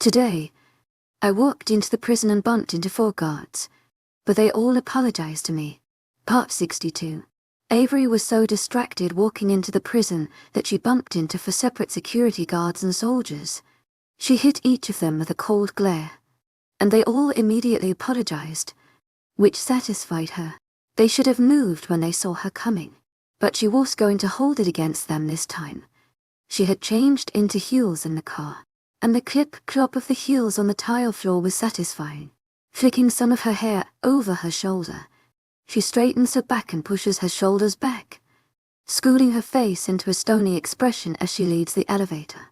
Today, I walked into the prison and bumped into 4 guards, but they all apologized to me. Part 62. Avery was so distracted walking into the prison that she bumped into 4 separate security guards and soldiers. She hit each of them with a cold glare, and they all immediately apologized, which satisfied her. They should have moved when they saw her coming, but she was going to hold it against them this time. She had changed into heels in the car, and the clip-clop of the heels on the tile floor was satisfying. Flicking some of her hair over her shoulder, she straightens her back and pushes her shoulders back, schooling her face into a stony expression as she leads the elevator.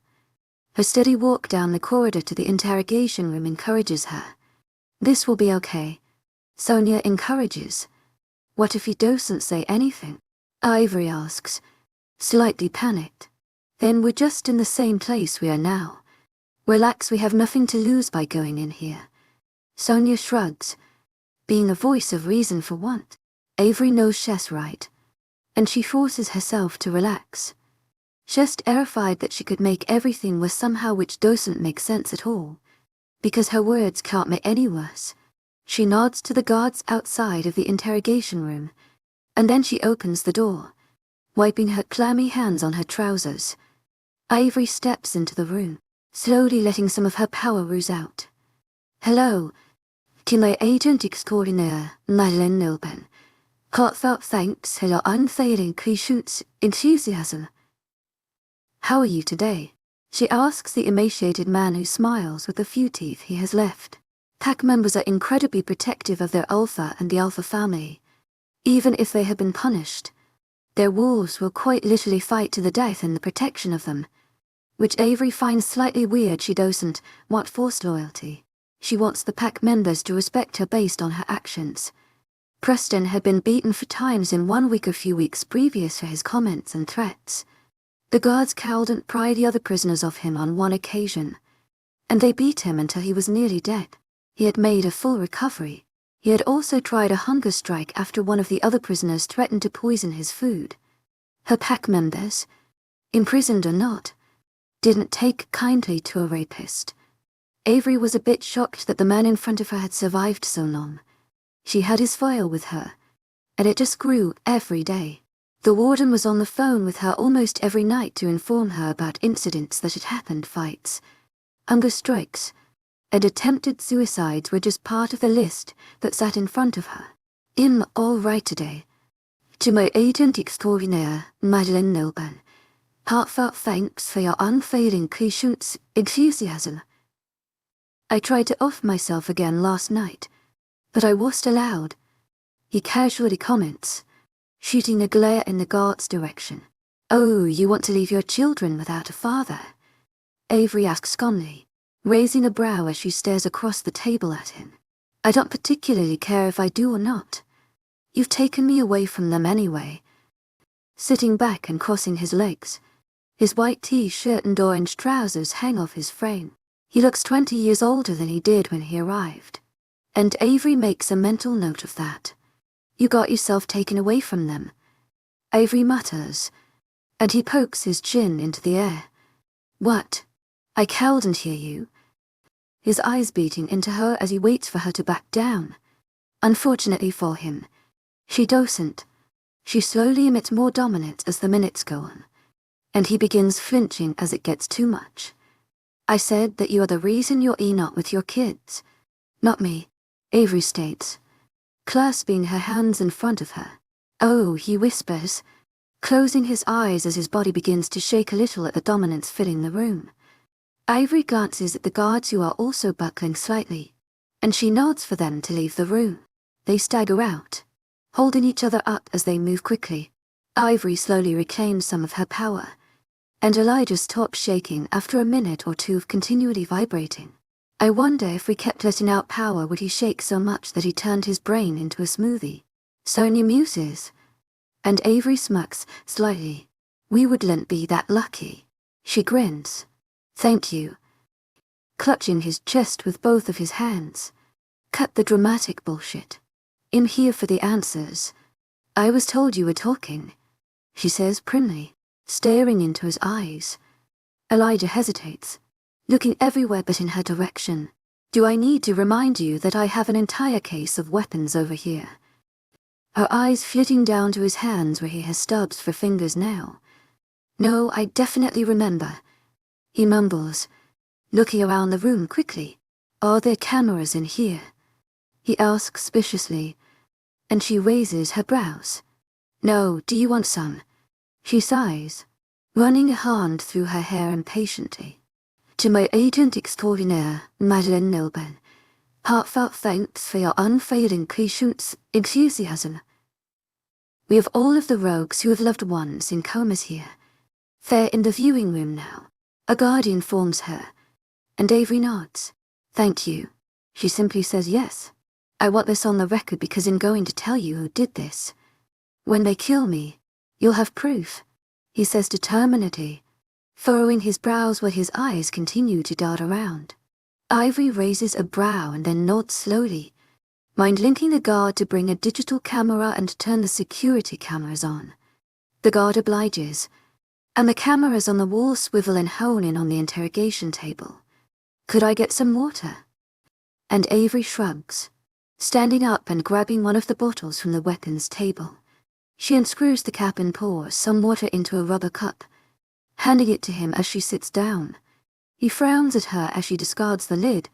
Her steady walk down the corridor to the interrogation room encourages her. This will be okay, Sonia encourages. What if he doesn't say anything? Ivory asks, slightly panicked. Then we're just in the same place we are now. Relax, we have nothing to lose by going in here. Sonia shrugs, being a voice of reason for once. Avery knows she's right, and she forces herself to relax. She's terrified that she could make everything worse somehow, which doesn't make sense at all, because her words can't make any worse. She nods to the guards outside of the interrogation room, and then she opens the door, wiping her clammy hands on her trousers. Ivory steps into the room, slowly letting some of her power ooze out. Hello, to my agent extraordinaire,丨Brand. Heartfelt thanks for your unfailing patience, enthusiasm. How are you today? She asks the emaciated man who smiles with the few teeth he has left. Pack members are incredibly protective of their alpha and the alpha family. Even if they have been punished, their wolves will quite literally fight to the death in the protection of them, which Avery finds slightly weird. She doesn't want forced loyalty. She wants the pack members to respect her based on her actions. Preston had been beaten 4 times in 1 week a few weeks previous for his comments and threats. The guards cowed and pried the other prisoners off him on 1 occasion, and they beat him until he was nearly dead. He had made a full recovery. He had also tried a hunger strike after one of the other prisoners threatened to poison his food. Her pack members, imprisoned or not, didn't take kindly to a rapist. Avery was a bit shocked that the man in front of her had survived so long. She had his file with her, and it just grew every day. The warden was on the phone with her almost every night to inform her about incidents that had happened. Fights, hunger strikes, and attempted suicides were just part of the list that sat in front of her. I'm all right today. To my agent extraordinaire,丨Brand. Heartfelt thanks for your unfailing patience, enthusiasm. I tried to off myself again last night, but I wasn't allowed. He casually comments, shooting a glare in the guard's direction. Oh, you want to leave your children without a father? Avery asks calmly, raising a brow as she stares across the table at him. I don't particularly care if I do or not. You've taken me away from them anyway. Sitting back and crossing his legs, his white t-shirt and orange trousers hang off his frame. He looks 20 years older than he did when he arrived. And Avery makes a mental note of that. You got yourself taken away from them, Avery mutters, and he pokes his chin into the air. What? I couldn't hear you. His eyes beating into her as he waits for her to back down. Unfortunately for him, she doesn't. She slowly emits more dominance as the minutes go on, and he begins flinching as it gets too much. I said that you are the reason you're not with your kids. Not me, Avery states, clasping her hands in front of her. Oh, he whispers, closing his eyes as his body begins to shake a little at the dominance filling the room. Ivory glances at the guards who are also buckling slightly, and she nods for them to leave the room. They stagger out, holding each other up as they move quickly. Ivory slowly reclaims some of her power, and Elijah stops shaking after a minute or two of continually vibrating. I wonder if we kept letting out power, would he shake so much that he turned his brain into a smoothie? Sonia muses, and Avery smirks slightly. We wouldn't be that lucky. She grins. Thank you. Clutching his chest with both of his hands. Cut the dramatic bullshit. I'm here for the answers. I was told you were talking, she says primly, staring into his eyes. Elijah hesitates. looking everywhere but in her direction. Do I need to remind you that I have an entire case of weapons over here? Her eyes flitting down to his hands where he has stubs for fingers now. No, I definitely remember. He mumbles, looking around the room quickly. Are there cameras in here? He asks suspiciously, and she raises her brows. No, do you want some? She sighs, running a hand through her hair impatiently. To my agent extraordinaire, Madeleine Nilben, heartfelt thanks for your unfailing patience, enthusiasm. We have all of the rogues who have loved ones in comas here. They're in the viewing room now. A guard informs her, and Avery nods. Thank you. She simply says yes. I want this on the record because I'm going to tell you who did this. When they kill me, you'll have proof, he says determinedly, furrowing his brows while his eyes continue to dart around. Ivory raises a brow and then nods slowly, mind linking the guard to bring a digital camera and turn the security cameras on. The guard obliges, and the cameras on the wall swivel and hone in on the interrogation table. Could I get some water? And Avery shrugs, standing up and grabbing one of the bottles from the weapons table. She unscrews the cap and pours some water into a rubber cup, handing it to him as she sits down. He frowns at her as she discards the lid,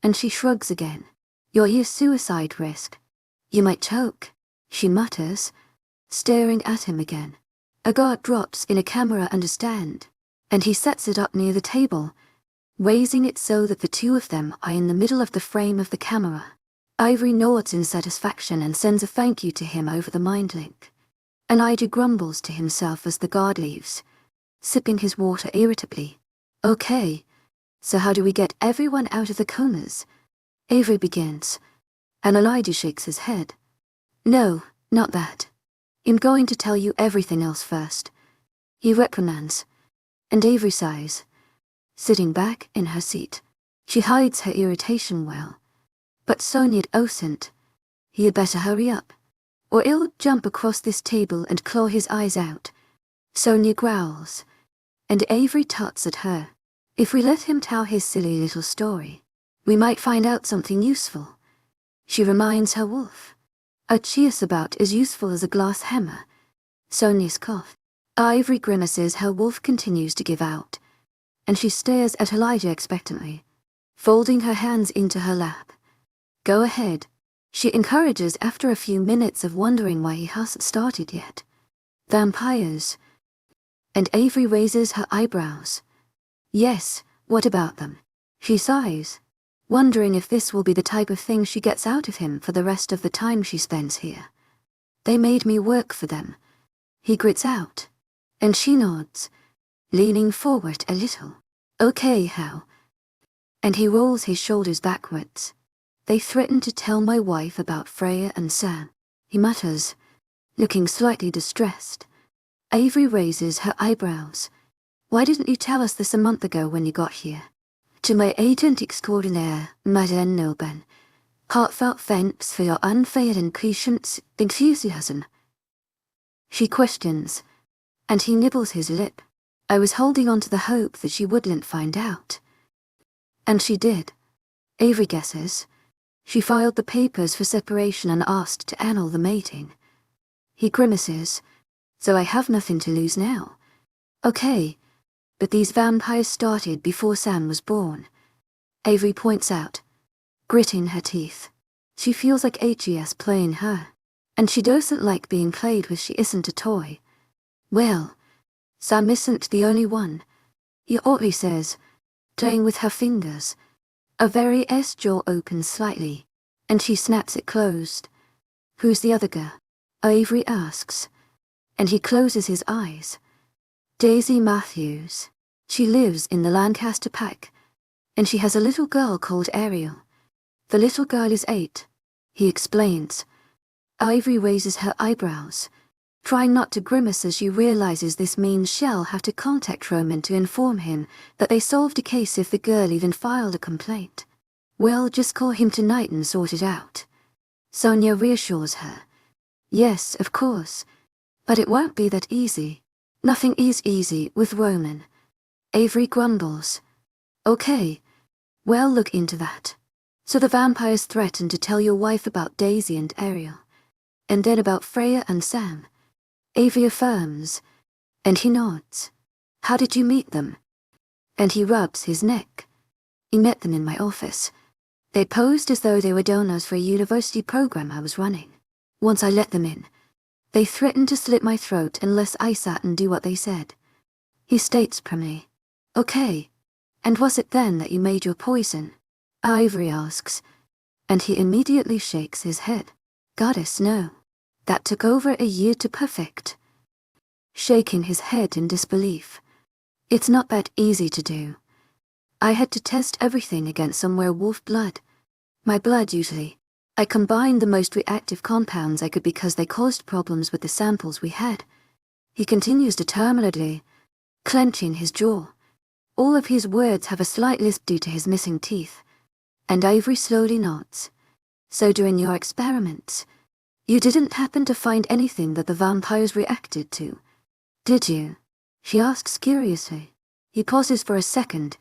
and she shrugs again. You're your suicide risk. You might choke, she mutters, staring at him again. A guard drops in a camera and a stand, and he sets it up near the table, raising it so that the two of them are in the middle of the frame of the camera. Ivory nods in satisfaction and sends a thank you to him over the mind link. Elijah grumbles to himself as the guard leaves, sipping his water irritably. Okay, so how do we get everyone out of the comas? Avery begins, and Elijah shakes his head. No, not that. I'm going to tell you everything else first. He reprimands, and Avery sighs, sitting back in her seat. She hides her irritation well, but Sonia doesn't. He had better hurry up, or he'll jump across this table and claw his eyes out. Sonia growls, and Avery tuts at her. If we let him tell his silly little story, we might find out something useful. She reminds her wolf. A cheers about as useful as a glass hammer. Sonia's cough. Ivory grimaces. Her wolf continues to give out, and she stares at Elijah expectantly, folding her hands into her lap. Go ahead, she encourages after a few minutes of wondering why he hasn't started yet. Vampires. And Avery raises her eyebrows. Yes, what about them? She sighs, wondering if this will be the type of thing she gets out of him for the rest of the time she spends here. They made me work for them, he grits out, and she nods, leaning forward a little. Okay, how? And he rolls his shoulders backwards. They threatened to tell my wife about Freya and Sam, he mutters, looking slightly distressed. Avery raises her eyebrows. Why didn't you tell us this a month ago when you got here? To my agent extraordinaire, Madeleine Nilben, heartfelt thanks for your unfailing patience, enthusiasm. She questions, and he nibbles his lip. I was holding on to the hope that she wouldn't find out. And she did. Avery guesses. She filed the papers for separation and asked to annul the mating. He grimaces. So I have nothing to lose now. Okay, but these vampires started before Sam was born. Avery points out, gritting her teeth. She feels like AGS playing her, and she doesn't like being played with. She isn't a toy. Well, Sam isn't the only one, he oddly says, playing with her fingers. A very jaw opens slightly, and she snaps it closed. Who's the other girl? Avery asks, and he closes his eyes. Daisy Matthews. She lives in the Lancaster Pack, and she has a little girl called Ariel. The little girl is 8, he explains. Ivory raises her eyebrows, trying not to grimace as she realizes this means she'll have to contact Roman to inform him that they solved a case if the girl even filed a complaint. Well, just call him tonight and sort it out. Sonia reassures her. Yes, of course. But it won't be that easy. Nothing is easy with Roman. Avery grumbles. Okay. Well, look into that. So the vampires threatened to tell your wife about Daisy and Ariel. And then about Freya and Sam. Avery affirms. And he nods. How did you meet them? And he rubs his neck. He met them in my office. They posed as though they were donors for a university program I was running. Once I let them in, they threatened to slit my throat unless I sat and do what they said. He states primly. Okay. And was it then that you made your poison? Ivory asks. And he immediately shakes his head. Goddess, no. That took over a year to perfect. Shaking his head in disbelief. It's not that easy to do. I had to test everything against some werewolf blood. My blood usually. I combined the most reactive compounds I could because they caused problems with the samples we had. He continues determinedly, clenching his jaw. All of his words have a slight lisp due to his missing teeth. And Ivory slowly nods. So during your experiments, you didn't happen to find anything that the vampires reacted to, did you? She asks curiously. He pauses for a second,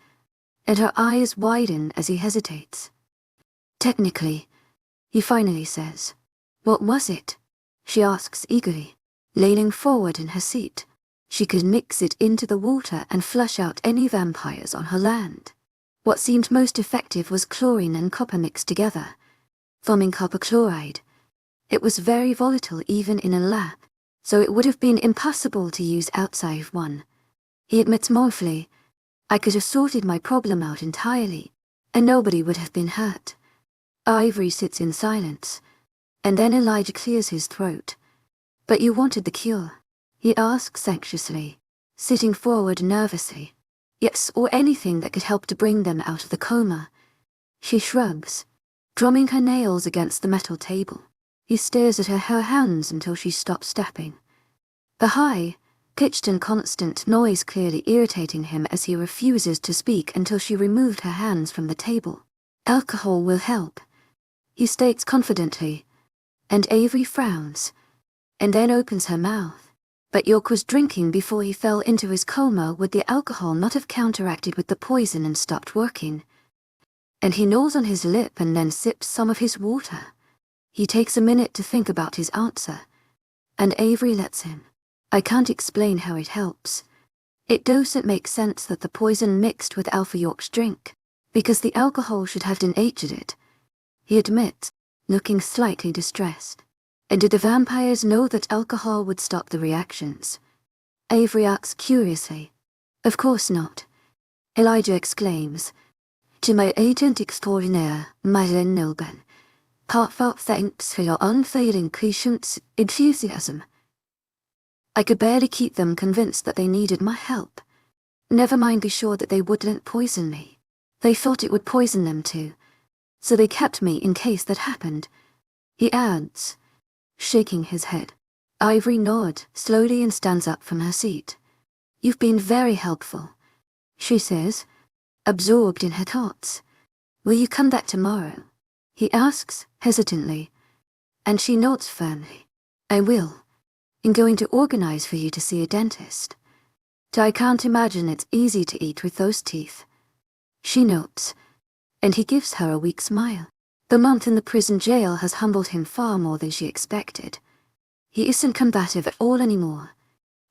and her eyes widen as he hesitates. Technically, he finally says. What was it? She asks eagerly, leaning forward in her seat. She could mix it into the water and flush out any vampires on her land. What seemed most effective was chlorine and copper mixed together, forming copper chloride. It was very volatile even in a lab, so it would have been impossible to use outside of one. He admits mournfully, I could have sorted my problem out entirely, and nobody would have been hurt. Ivory sits in silence, and then Elijah clears his throat. But you wanted the cure? He asks anxiously, sitting forward nervously. Yes, or anything that could help to bring them out of the coma. She shrugs, drumming her nails against the metal table. He stares at her hands until she stops stepping. The high, pitched and constant noise clearly irritating him as he refuses to speak until she removed her hands from the table. Alcohol will help, he states confidently, and Avery frowns, and then opens her mouth. But York was drinking before he fell into his coma. Would the alcohol not have counteracted with the poison and stopped working? And he gnaws on his lip and then sips some of his water. He takes a minute to think about his answer, and Avery lets him. I can't explain how it helps. It doesn't make sense that the poison mixed with Alpha York's drink, because the alcohol should have denatured it. He admits, looking slightly distressed. And did the vampires know that alcohol would stop the reactions? Avery asks curiously. Of course not. Elijah exclaims. To my agent extraordinaire, Madeline Nilben, heartfelt thanks for your unfailing patience, enthusiasm. I could barely keep them convinced that they needed my help. Never mind be sure that they wouldn't poison me. They thought it would poison them too, so they kept me in case that happened. He adds, shaking his head. Ivory nods slowly and stands up from her seat. You've been very helpful, she says, absorbed in her thoughts. Will you come back tomorrow? He asks hesitantly, and she nods firmly. I will. I'm going to organize for you to see a dentist. I can't imagine it's easy to eat with those teeth. She nods, and he gives her a weak smile. The month in the prison jail has humbled him far more than she expected. He isn't combative at all anymore,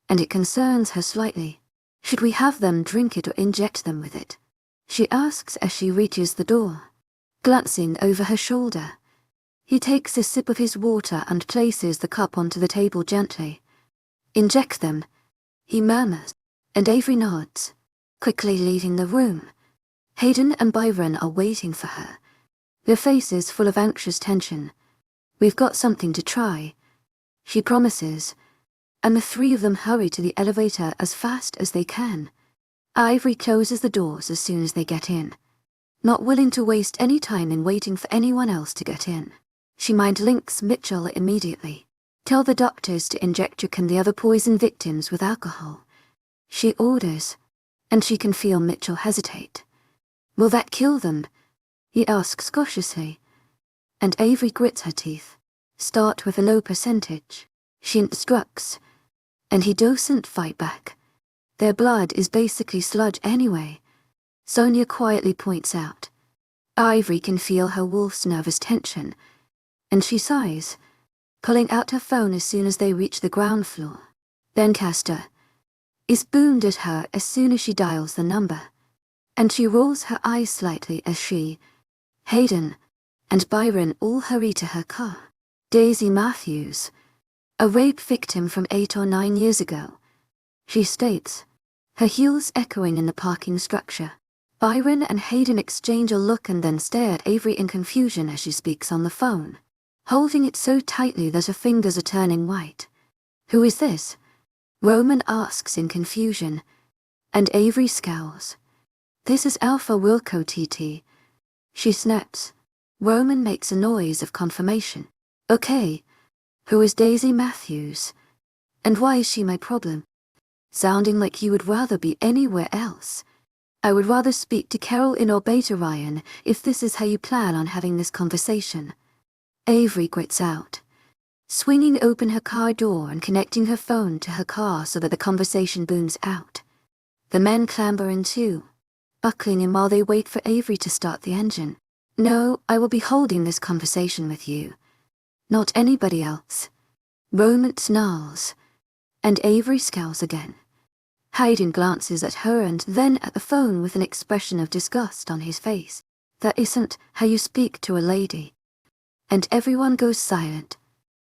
and it concerns her slightly. Should we have them drink it or inject them with it? She asks as she reaches the door, glancing over her shoulder. He takes a sip of his water and places the cup onto the table gently. Inject them, he murmurs, and Avery nods, quickly leaving the room. Hayden and Byron are waiting for her, their faces full of anxious tension. We've got something to try, she promises, and the three of them hurry to the elevator as fast as they can. Ivory closes the doors as soon as they get in, not willing to waste any time in waiting for anyone else to get in. She mind-links Mitchell immediately. Tell the doctors to inject Jack and the other poison victims with alcohol, she orders, and she can feel Mitchell hesitate. Will that kill them? He asks cautiously, and Avery grits her teeth. Start with a low percentage, she instructs, and he doesn't fight back. Their blood is basically sludge anyway, Sonia quietly points out. Ivory can feel her wolf's nervous tension, and she sighs, pulling out her phone as soon as they reach the ground floor. Lancaster is boomed at her as soon as she dials the number, and she rolls her eyes slightly as she, Hayden, and Byron all hurry to her car. Daisy Matthews, a rape victim from 8 or 9 years ago, she states, her heels echoing in the parking structure. Byron and Hayden exchange a look and then stare at Avery in confusion as she speaks on the phone, holding it so tightly that her fingers are turning white. Who is this? Roman asks in confusion, and Avery scowls. This is Alpha Wilco TT. She snaps. Roman makes a noise of confirmation. Okay. Who is Daisy Matthews? And why is she my problem? Sounding like you would rather be anywhere else. I would rather speak to Carol in or Beta Ryan if this is how you plan on having this conversation. Avery grits out, swinging open her car door and connecting her phone to her car so that the conversation booms out. The men clamber in too, buckling in while they wait for Avery to start the engine. No, I will be holding this conversation with you. Not anybody else. Roman snarls, and Avery scowls again. Hayden glances at her and then at the phone with an expression of disgust on his face. That isn't how you speak to a lady. And everyone goes silent.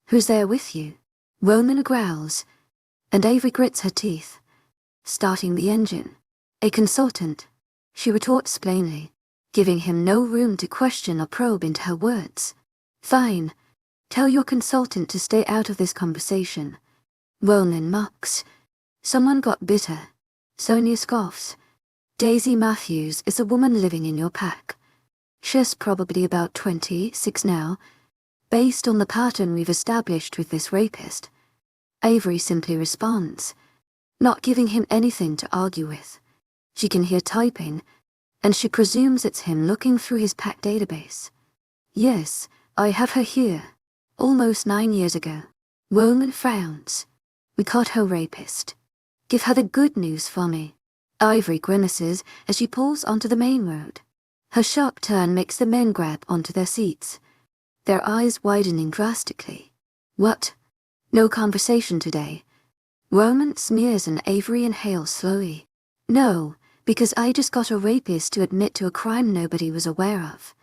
Who's there with you? Roman growls, and Avery grits her teeth, starting the engine. A consultant, she retorts plainly, giving him no room to question or probe into her words. Fine. Tell your consultant to stay out of this conversation. Roman mocks. Someone got bitter. Sonia scoffs. Daisy Matthews is a woman living in your pack. She's probably about 26 now, based on the pattern we've established with this rapist. Avery simply responds, not giving him anything to argue with. She can hear typing, and she presumes it's him looking through his pack database. Yes, I have her here. Almost 9 years ago. Roman frowns. We caught her rapist. Give her the good news for me. Ivory grimaces as she pulls onto the main road. Her sharp turn makes the men grab onto their seats, their eyes widening drastically. What? No conversation today. Roman smears and Avery inhales slowly. No, because I just got a rapist to admit to a crime nobody was aware of.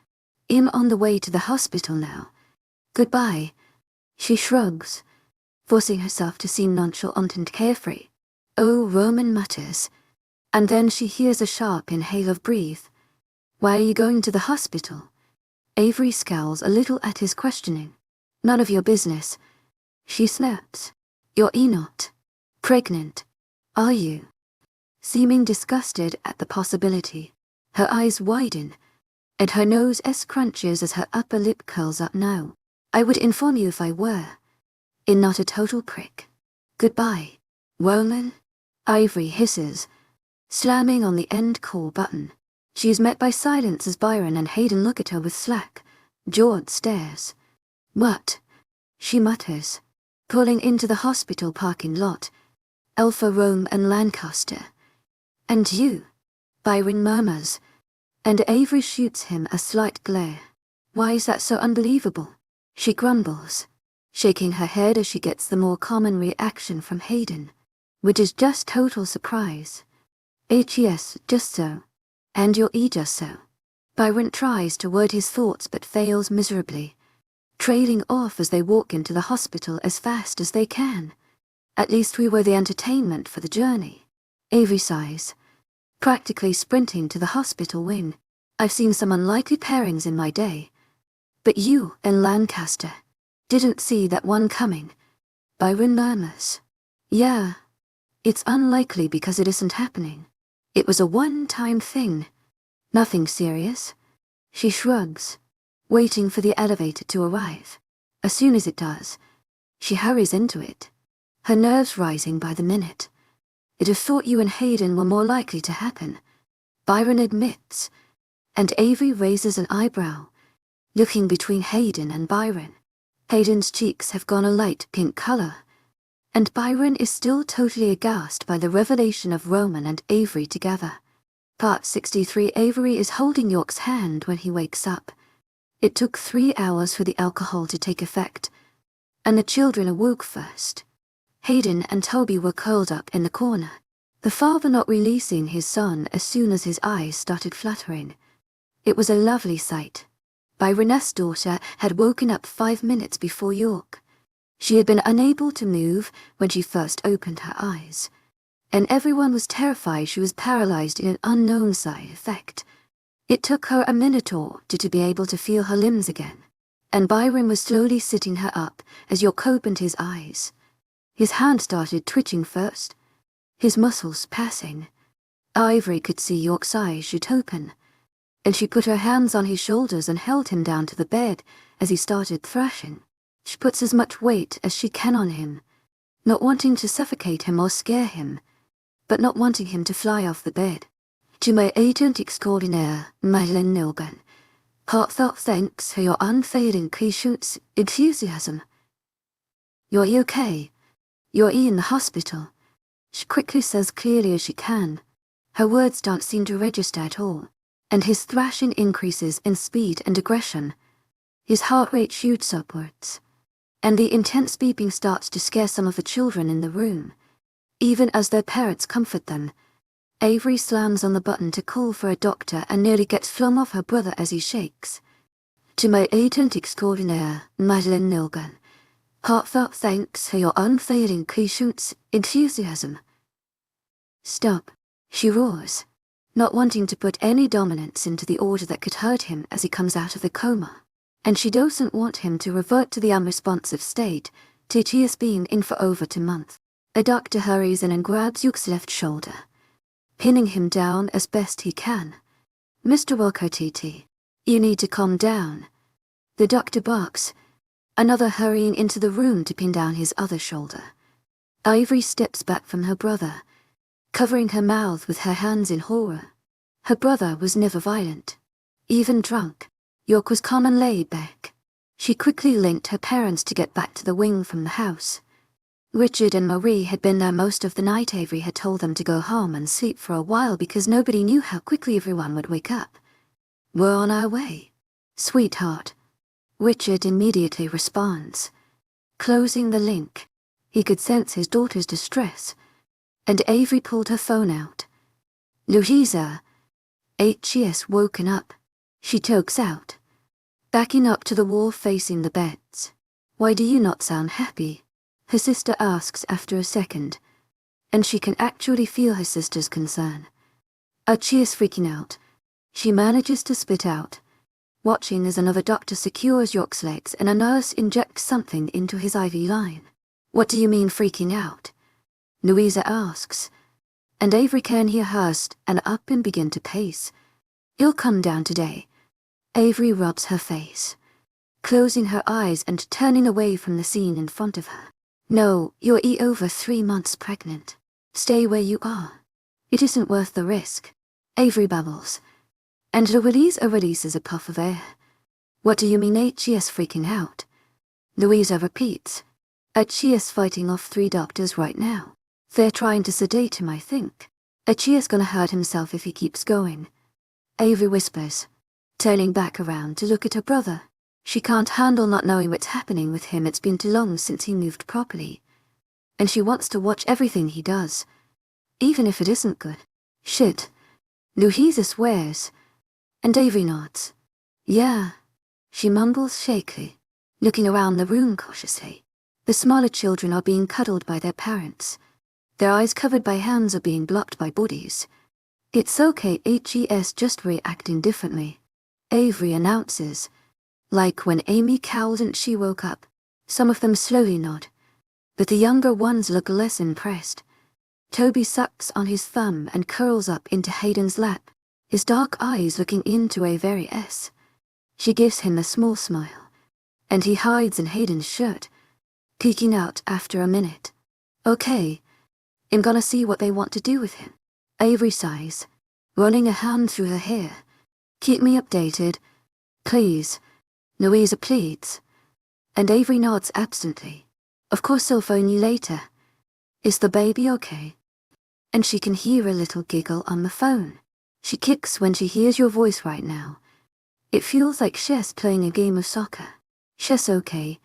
I'm on the way to the hospital now. Goodbye. She shrugs, forcing herself to seem nonchalant and carefree. Oh, Roman mutters, and then she hears a sharp inhale of breath. Why are you going to the hospital? Avery scowls a little at his questioning. None of your business. She snaps. You're not pregnant, are you? Seeming disgusted at the possibility, her eyes widen, and her nose crunches as her upper lip curls up now. I would inform you if I were. In not a total prick. Goodbye, Roman. Ivory hisses, slamming on the end call button. She is met by silence as Byron and Hayden look at her with slack-jawed stares. What? She mutters, pulling into the hospital parking lot. Alpha, Rome, and Lancaster. And you? Byron murmurs, and Avery shoots him a slight glare. Why is that so unbelievable? She grumbles, shaking her head as she gets the more common reaction from Hayden, which is just total surprise. Yes, just so. And your just so. Byron tries to word his thoughts but fails miserably, trailing off as they walk into the hospital as fast as they can. At least we were the entertainment for the journey. Avery sighs, practically sprinting to the hospital wing. I've seen some unlikely pairings in my day. But you and Lancaster didn't see that one coming. Byron murmurs. Yeah. It's unlikely because it isn't happening. It was a one-time thing. Nothing serious. She shrugs, waiting for the elevator to arrive. As soon as it does, she hurries into it, her nerves rising by the minute. I'd have thought you and Hayden were more likely to happen, Byron admits, and Avery raises an eyebrow, looking between Hayden and Byron. Hayden's cheeks have gone a light pink color, and Byron is still totally aghast by the revelation of Roman and Avery together. Part 63. Avery is holding York's hand when he wakes up. It took 3 hours for the alcohol to take effect, and the children awoke first. Hayden and Toby were curled up in the corner, the father not releasing his son as soon as his eyes started fluttering. It was a lovely sight. Byroness' daughter had woken up 5 minutes before York. She had been unable to move when she first opened her eyes, and everyone was terrified she was paralyzed in an unknown side effect. It took her a minute or two to be able to feel her limbs again, and Byron was slowly sitting her up as York opened his eyes. His hand started twitching first, his muscles passing. Ivory could see York's eyes shoot open, and she put her hands on his shoulders and held him down to the bed as he started thrashing. She puts as much weight as she can on him, not wanting to suffocate him or scare him, but not wanting him to fly off the bed. To my agent extraordinaire, Madeleine Nilgan, heartfelt thanks for your unfailing patience, enthusiasm. You're okay. You're in the hospital, she quickly says clearly as she can. Her words don't seem to register at all, and his thrashing increases in speed and aggression. His heart rate shoots upwards, and the intense beeping starts to scare some of the children in the room. Even as their parents comfort them, Avery slams on the button to call for a doctor and nearly gets flung off her brother as he shakes. To my agent extraordinaire, Madeleine Nilgan, heartfelt thanks for your unfailing patience, enthusiasm. Stop, she roars, not wanting to put any dominance into the order that could hurt him as he comes out of the coma, and she doesn't want him to revert to the unresponsive state Titi has been in for over 2 months. A doctor hurries in and grabs York's left shoulder, pinning him down as best he can. Mr. Walker, Titi, you need to calm down. The doctor barks, another hurrying into the room to pin down his other shoulder. Ivory steps back from her brother, covering her mouth with her hands in horror. Her brother was never violent, even drunk. York was calm and laid back. She quickly linked her parents to get back to the wing from the house. Richard and Marie had been there most of the night. Avery had told them to go home and sleep for a while because nobody knew how quickly everyone would wake up. We're on our way, sweetheart. Richard immediately responds, closing the link. He could sense his daughter's distress, and Avery pulled her phone out. Louisa, HES woken up, she chokes out, backing up to the wall facing the beds. Why do you not sound happy? Her sister asks after a second, and she can actually feel her sister's concern. She is freaking out. She manages to spit out, watching as another doctor secures York's legs and a nurse injects something into his IV line. What do you mean freaking out? Louisa asks, and Avery can hear her stand up and begin to pace. You'll come down today. Avery rubs her face, closing her eyes and turning away from the scene in front of her. No, you're over 3 months pregnant. Stay where you are. It isn't worth the risk. Avery babbles, and Louisa releases a puff of air. What do you mean HES freaking out? Louisa repeats. HES fighting off 3 doctors right now. They're trying to sedate him, I think. HES gonna hurt himself if he keeps going. Avery whispers, turning back around to look at her brother. She can't handle not knowing what's happening with him. It's been too long since he moved properly, and she wants to watch everything he does, even if it isn't good. Shit. Louisa swears, and Avery nods. Yeah, she mumbles shakily, looking around the room cautiously. The smaller children are being cuddled by their parents. Their eyes covered by hands are being blocked by bodies. It's okay, HES just reacting differently, Avery announces. Like when Amy cowled and she woke up. Some of them slowly nod, but the younger ones look less impressed. Toby sucks on his thumb and curls up into Hayden's lap, his dark eyes looking into a very S. She gives him a small smile, and he hides in Hayden's shirt, peeking out after a minute. Okay, I'm gonna see what they want to do with him. Avery sighs, running a hand through her hair. Keep me updated, please. Louisa pleads, and Avery nods absently. Of course I'll phone you later. Is the baby okay? And she can hear a little giggle on the phone. She kicks when she hears your voice right now. It feels like she's playing a game of soccer. She's okay.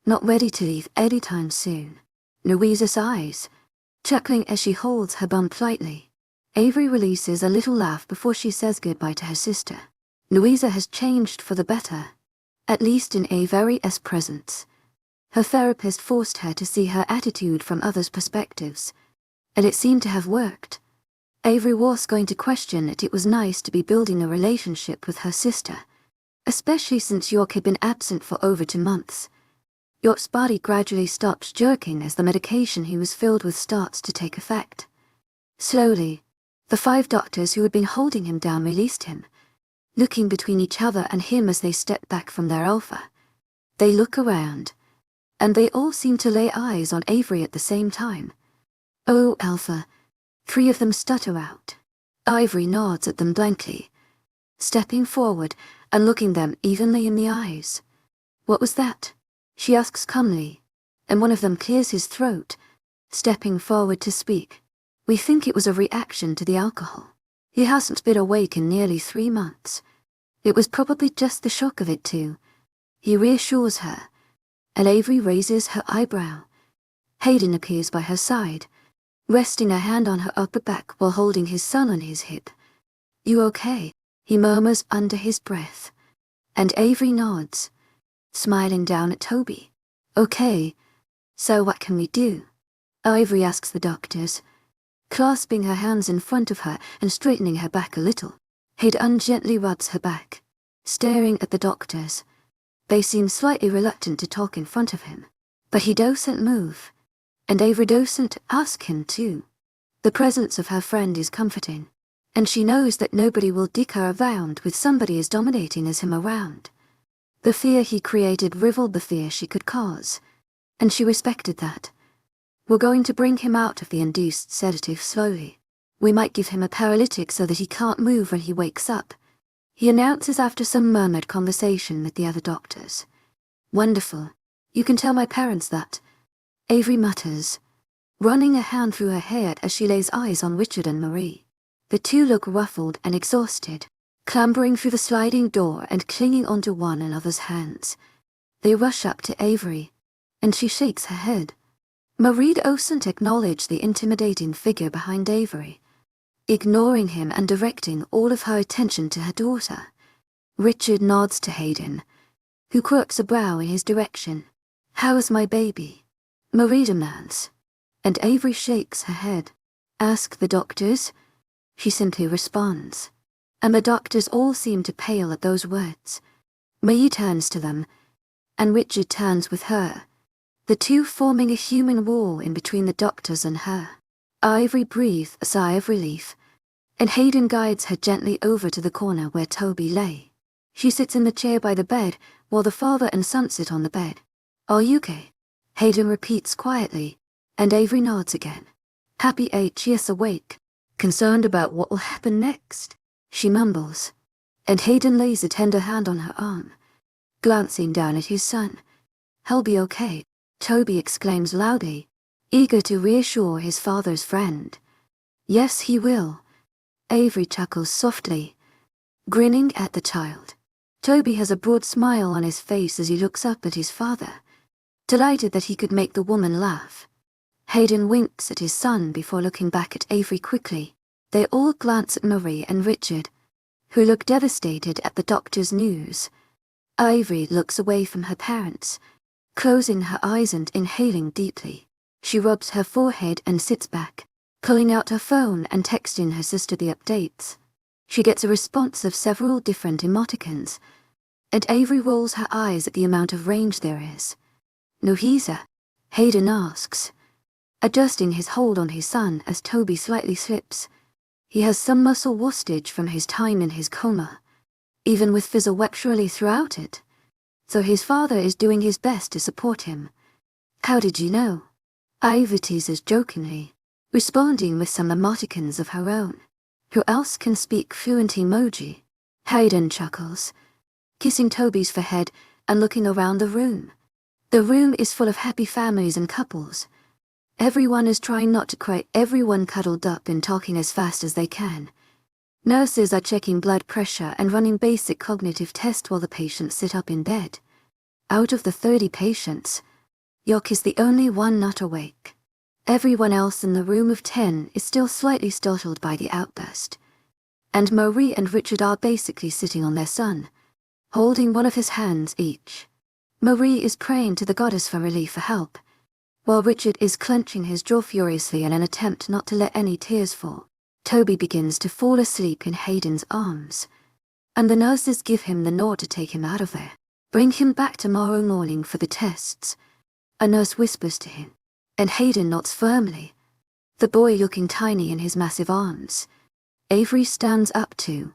Not ready to leave anytime soon. Louisa sighs, chuckling as she holds her bump lightly. Avery releases a little laugh before she says goodbye to her sister. Louisa has changed for the better, at least in Avery's presence. Her therapist forced her to see her attitude from others' perspectives, and it seemed to have worked. Avery was going to question that it was nice to be building a relationship with her sister, especially since York had been absent for over 2 months. York's body gradually stops jerking as the medication he was filled with starts to take effect. Slowly, the 5 doctors who had been holding him down released him, looking between each other and him as they stepped back from their alpha. They look around, and they all seem to lay eyes on Avery at the same time. "Oh, Alpha," 3 of them stutter out. Avery nods at them blankly, stepping forward and looking them evenly in the eyes. "What was that?" she asks calmly, and one of them clears his throat, stepping forward to speak. "We think it was a reaction to the alcohol. He hasn't been awake in nearly 3 months. It was probably just the shock of it too," he reassures her, and Avery raises her eyebrow. Hayden appears by her side, resting a hand on her upper back while holding his son on his hip. "You okay?" he murmurs under his breath, and Avery nods, smiling down at Toby. "Okay, so what can we do?" Avery asks the doctors, clasping her hands in front of her and straightening her back a little. Hayden gently rubs her back, staring at the doctors. They seem slightly reluctant to talk in front of him, but he doesn't move, and Avery doesn't ask him to. The presence of her friend is comforting, and she knows that nobody will dick her around with somebody as dominating as him around. The fear he created rivaled the fear she could cause, and she respected that. "We're going to bring him out of the induced sedative slowly. We might give him a paralytic so that he can't move when he wakes up," he announces after some murmured conversation with the other doctors. "Wonderful. You can tell my parents that," Avery mutters, running a hand through her hair as she lays eyes on Richard and Marie. The 2 look ruffled and exhausted, clambering through the sliding door and clinging onto one another's hands. They rush up to Avery, and she shakes her head. Marie doesn't acknowledge the intimidating figure behind Avery, ignoring him and directing all of her attention to her daughter. Richard nods to Hayden, who quirks a brow in his direction. "How's my baby?" Marie demands, and Avery shakes her head. "Ask the doctors," she simply responds, and the doctors all seem to pale at those words. Marie turns to them, and Richard turns with her, the 2 forming a human wall in between the doctors and her. Avery breathes a sigh of relief, and Hayden guides her gently over to the corner where Toby lay. She sits in the chair by the bed while the father and son sit on the bed. "Are you okay?" Hayden repeats quietly, and Avery nods again. Happy H is awake, concerned about what will happen next, she mumbles, and Hayden lays a tender hand on her arm, glancing down at his son. "He'll be okay," Toby exclaims loudly, eager to reassure his father's friend. "Yes, he will." Avery chuckles softly, grinning at the child. Toby has a broad smile on his face as he looks up at his father, delighted that he could make the woman laugh. Hayden winks at his son before looking back at Avery quickly. They all glance at Marie and Richard, who look devastated at the doctor's news. Avery looks away from her parents, closing her eyes and inhaling deeply. She rubs her forehead and sits back, pulling out her phone and texting her sister the updates. She gets a response of several different emoticons, and Avery rolls her eyes at the amount of range there is. "Louisa?" Hayden asks, adjusting his hold on his son as Toby slightly slips. He has some muscle wastage from his time in his coma, even with physiowectually throughout it, so his father is doing his best to support him. "How did you know?" Ivy teases jokingly, responding with some emoticons of her own. Who else can speak fluent emoji? Hayden chuckles, kissing Toby's forehead and looking around the room. The room is full of happy families and couples. Everyone is trying not to cry, everyone cuddled up and talking as fast as they can. Nurses are checking blood pressure and running basic cognitive tests while the patients sit up in bed. Out of the 30 patients, Yok is the only one not awake. Everyone else in the room of 10 is still slightly startled by the outburst. And Marie and Richard are basically sitting on their son, holding one of his hands each. Marie is praying to the goddess for relief for help, while Richard is clenching his jaw furiously in an attempt not to let any tears fall. Toby begins to fall asleep in Hayden's arms, and the nurses give him the nod to take him out of there. Bring him back tomorrow morning for the tests, a nurse whispers to him, and Hayden nods firmly, the boy looking tiny in his massive arms. Avery stands up too,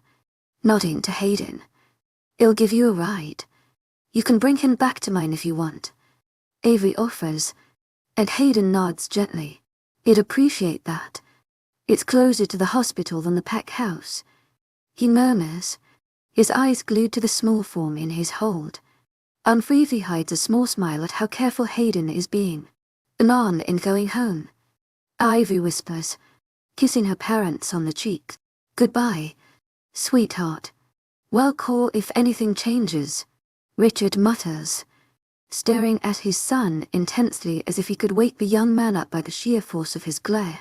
nodding to Hayden. I'll give you a ride. You can bring him back to mine if you want. Avery offers, and Hayden nods gently. He'd appreciate that. It's closer to the hospital than the pack house. He murmurs, his eyes glued to the small form in his hold. Unfreely hides a small smile at how careful Hayden is being. Anon in going home. Ivy whispers, kissing her parents on the cheek. Goodbye, sweetheart. Well, call if anything changes, Richard mutters, staring at his son intensely as if he could wake the young man up by the sheer force of his glare.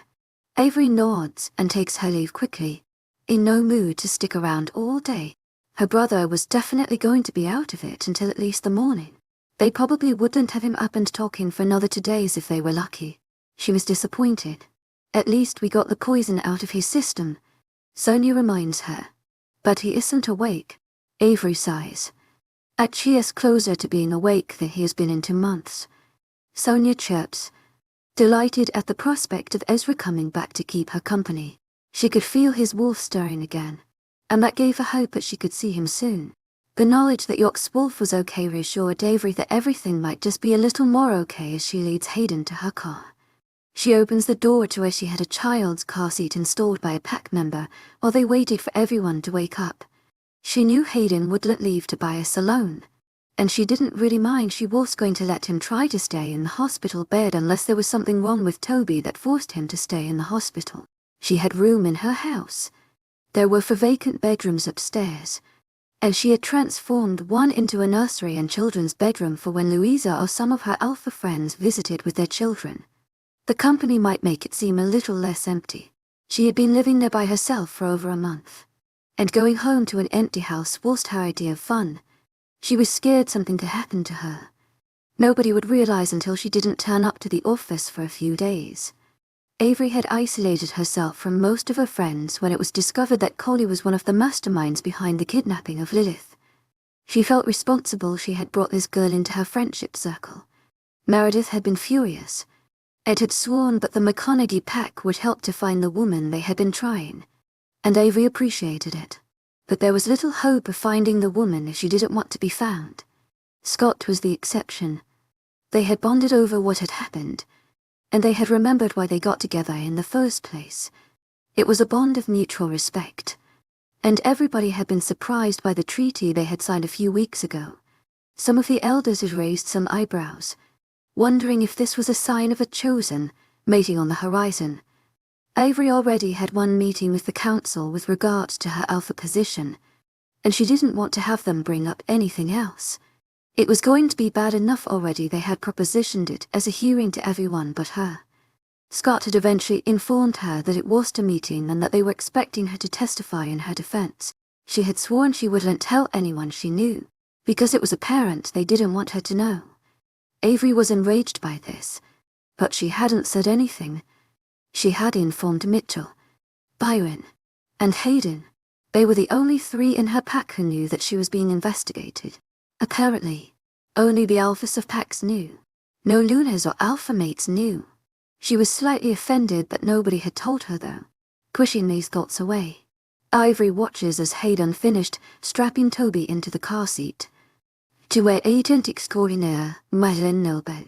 Avery nods and takes her leave quickly, in no mood to stick around all day. Her brother was definitely going to be out of it until at least the morning. They probably wouldn't have him up and talking for another 2 days if they were lucky. She was disappointed. At least we got the poison out of his system, Sonia reminds her. But he isn't awake. Avery sighs. She is closer to being awake than he has been in 2 months. Sonia chirps, delighted at the prospect of Ezra coming back to keep her company. She could feel his wolf stirring again, and that gave her hope that she could see him soon. The knowledge that York's wolf was okay reassured Avery that everything might just be a little more okay as she leads Hayden to her car. She opens the door to where she had a child's car seat installed by a pack member while they waited for everyone to wake up. She knew Hayden wouldn't leave Tobias alone, and she didn't really mind she was going to let him try to stay in the hospital bed unless there was something wrong with Toby that forced him to stay in the hospital. She had room in her house. There were 4 vacant bedrooms upstairs, and she had transformed one into a nursery and children's bedroom for when Louisa or some of her alpha friends visited with their children. The company might make it seem a little less empty. She had been living there by herself for over a month, and going home to an empty house wasn't her idea of fun. She was scared something could happen to her. Nobody would realize until she didn't turn up to the office for a few days. Avery had isolated herself from most of her friends when it was discovered that Collie was one of the masterminds behind the kidnapping of Lilith. She felt responsible she had brought this girl into her friendship circle. Meredith had been furious. Ed had sworn that the McConaughey pack would help to find the woman they had been trying, and Avery appreciated it. But there was little hope of finding the woman if she didn't want to be found. Scott was the exception. They had bonded over what had happened, and they had remembered why they got together in the first place. It was a bond of mutual respect, and everybody had been surprised by the treaty they had signed a few weeks ago. Some of the elders had raised some eyebrows, wondering if this was a sign of a chosen mating on the horizon. Avery already had one meeting with the council with regards to her alpha position, and she didn't want to have them bring up anything else. It was going to be bad enough already they had propositioned it as a hearing to everyone but her. Scott had eventually informed her that it was a meeting and that they were expecting her to testify in her defense. She had sworn she wouldn't tell anyone she knew, because it was apparent they didn't want her to know. Avery was enraged by this, but she hadn't said anything. She had informed Mitchell, Byron, and Hayden. They were the only 3 in her pack who knew that she was being investigated. Apparently, only the alphas of packs knew. No Lunas or alpha mates knew. She was slightly offended that nobody had told her though, pushing these thoughts away. Ivory watches as Hayden finished strapping Toby into the car seat. To our agent extraordinaire, Madeline Noble,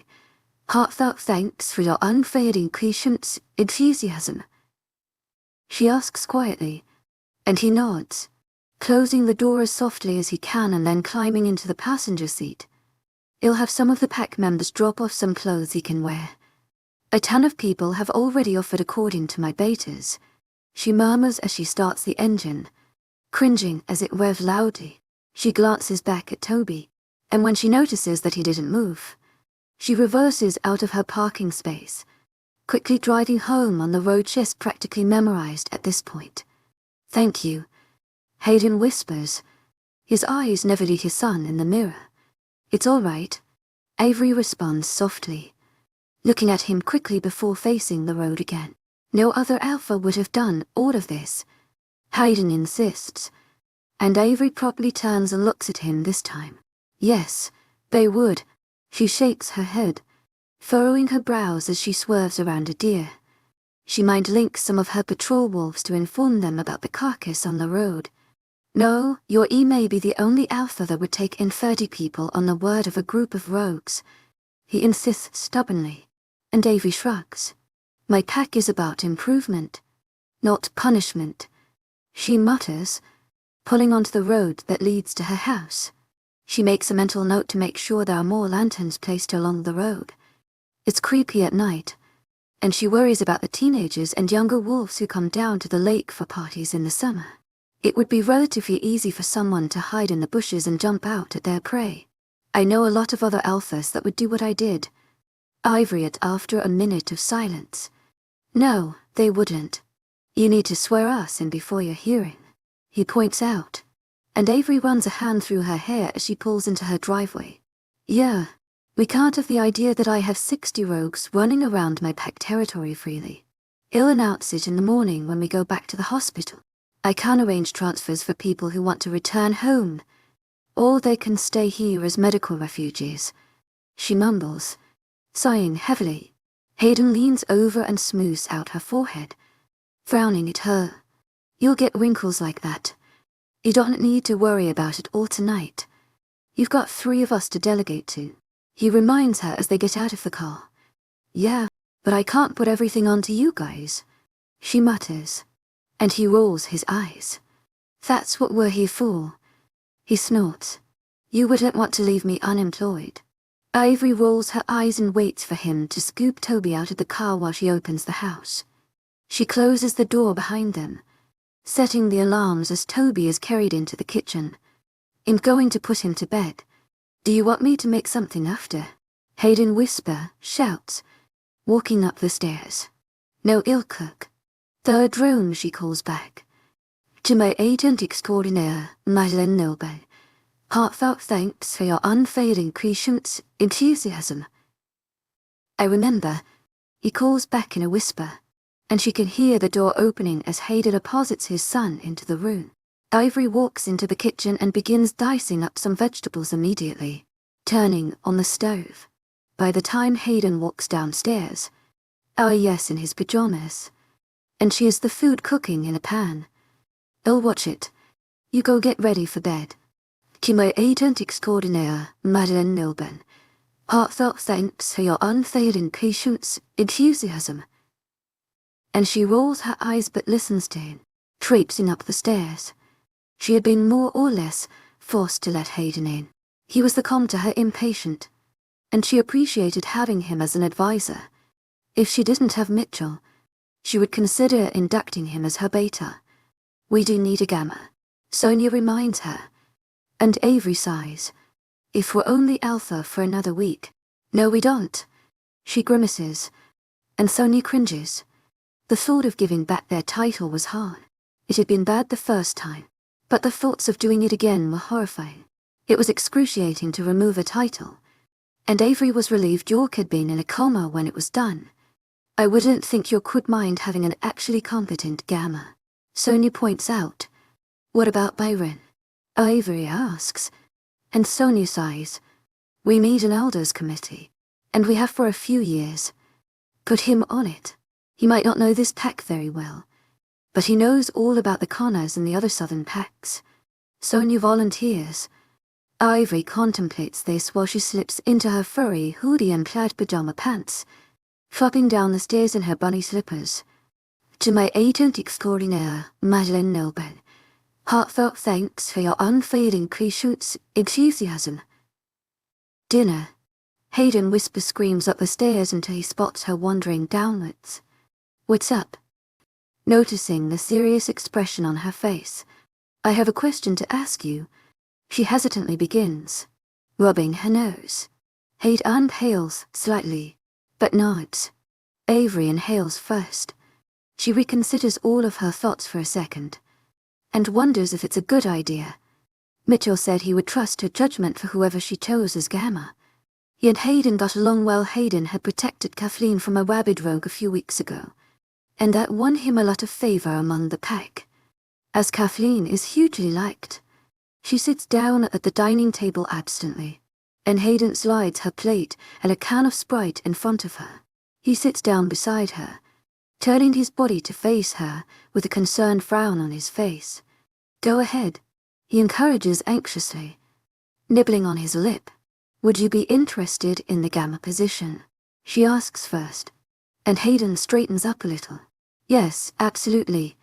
heartfelt thanks for your unfailing patience, enthusiasm. She asks quietly, and he nods, closing the door as softly as he can and then climbing into the passenger seat. He'll have some of the pack members drop off some clothes he can wear. A ton of people have already offered according to my betas, she murmurs as she starts the engine, Cringing as it revved loudly, she glances back at Toby, and when she notices that he didn't move, she reverses out of her parking space, quickly driving home on the road she's practically memorized at this point. "Thank you," Hayden whispers. His eyes never leave his son in the mirror. "It's all right," Avery responds softly, looking at him quickly before facing the road again. "No other alpha would have done all of this," Hayden insists, and Avery properly turns and looks at him this time. "Yes, they would." She shakes her head, furrowing her brows as she swerves around a deer. She might link some of her patrol wolves to inform them about the carcass on the road. "No, your E may be the only alpha that would take in 30 people on the word of a group of rogues," he insists stubbornly, and Avery shrugs. "My pack is about improvement, not punishment," she mutters, pulling onto the road that leads to her house. She makes a mental note to make sure there are more lanterns placed along the road. It's creepy at night, and she worries about the teenagers and younger wolves who come down to the lake for parties in the summer. It would be relatively easy for someone to hide in the bushes and jump out at their prey. "I know a lot of other alphas that would do what I did." Ivory after a minute of silence. "No, they wouldn't. You need to swear us in before your hearing," he points out, and Avery runs a hand through her hair as she pulls into her driveway. "Yeah, we can't have the idea that I have 60 rogues running around my pack territory freely. He'll announce it in the morning when we go back to the hospital. I can arrange transfers for people who want to return home, or they can stay here as medical refugees," she mumbles, sighing heavily. Hayden leans over and smooths out her forehead, frowning at her. "You'll get wrinkles like that. You don't need to worry about it all tonight. You've got 3 of us to delegate to," he reminds her as they get out of the car. "Yeah, but I can't put everything onto you guys," she mutters, and he rolls his eyes. "That's what we're here for," he snorts. "You wouldn't want to leave me unemployed." Ivory rolls her eyes and waits for him to scoop Toby out of the car while she opens the house. She closes the door behind them, setting the alarms as Toby is carried into the kitchen. "I'm going to put him to bed. Do you want me to make something after?" Hayden shouts, walking up the stairs. "No, I'll cook." "Third room," she calls back. "To my agent extraordinaire, Madeleine Noble. Heartfelt thanks for your unfailing patience, enthusiasm." "I remember," he calls back in a whisper, and she can hear the door opening as Hayden deposits his son into the room. Ivory walks into the kitchen and begins dicing up some vegetables immediately, turning on the stove. By the time Hayden walks downstairs, yes, in his pajamas, and she has the food cooking in a pan. "I'll watch it. You go get ready for bed. To my agent extraordinaire, Madeleine Noble. Heartfelt thanks for your unfailing patience, enthusiasm." And she rolls her eyes but listens to him, traipsing up the stairs. She had been more or less forced to let Hayden in. He was the calm to her impatient, and she appreciated having him as an advisor. If she didn't have Mitchell, she would consider inducting him as her beta. "We do need a gamma," Sonia reminds her, and Avery sighs. "If we're only alpha for another week." "No, we don't," she grimaces, and Sonia cringes. The thought of giving back their title was hard. It had been bad the first time, but the thoughts of doing it again were horrifying. It was excruciating to remove a title, and Avery was relieved York had been in a coma when it was done. "I wouldn't think York would mind having an actually competent gamma," Sonia points out. "What about Byron?" Avery asks, and Sonia sighs. "We made an elders committee, and we have for a few years. Put him on it. He might not know this pack very well, but he knows all about the comas and the other southern packs." Sonia volunteers. Ivory contemplates this while she slips into her furry hoodie and plaid pajama pants, flopping down the stairs in her bunny slippers. "To my agent extraordinaire, Madeleine Noble. Heartfelt thanks for your unfailing patience, enthusiasm." "Dinner." Hayden screams up the stairs until he spots her wandering downwards. "What's up?" Noticing the serious expression on her face, I have a question to ask you. She hesitantly begins, rubbing her nose. Hayden inhales slightly, but nods. Avery inhales first. She reconsiders all of her thoughts for a second, and wonders if it's a good idea. Mitchell said he would trust her judgment for whoever she chose as Gamma. He and Hayden got along well. Hayden had protected Kathleen from a rabid rogue a few weeks ago, and that won him a lot of favor among the pack. As Kathleen is hugely liked, she sits down at the dining table absently, and Hayden slides her plate and a can of Sprite in front of her. He sits down beside her, turning his body to face her with a concerned frown on his face. Go ahead, he encourages anxiously, nibbling on his lip. Would you be interested in the Gamma position? She asks first, and Hayden straightens up a little. Yes, absolutely.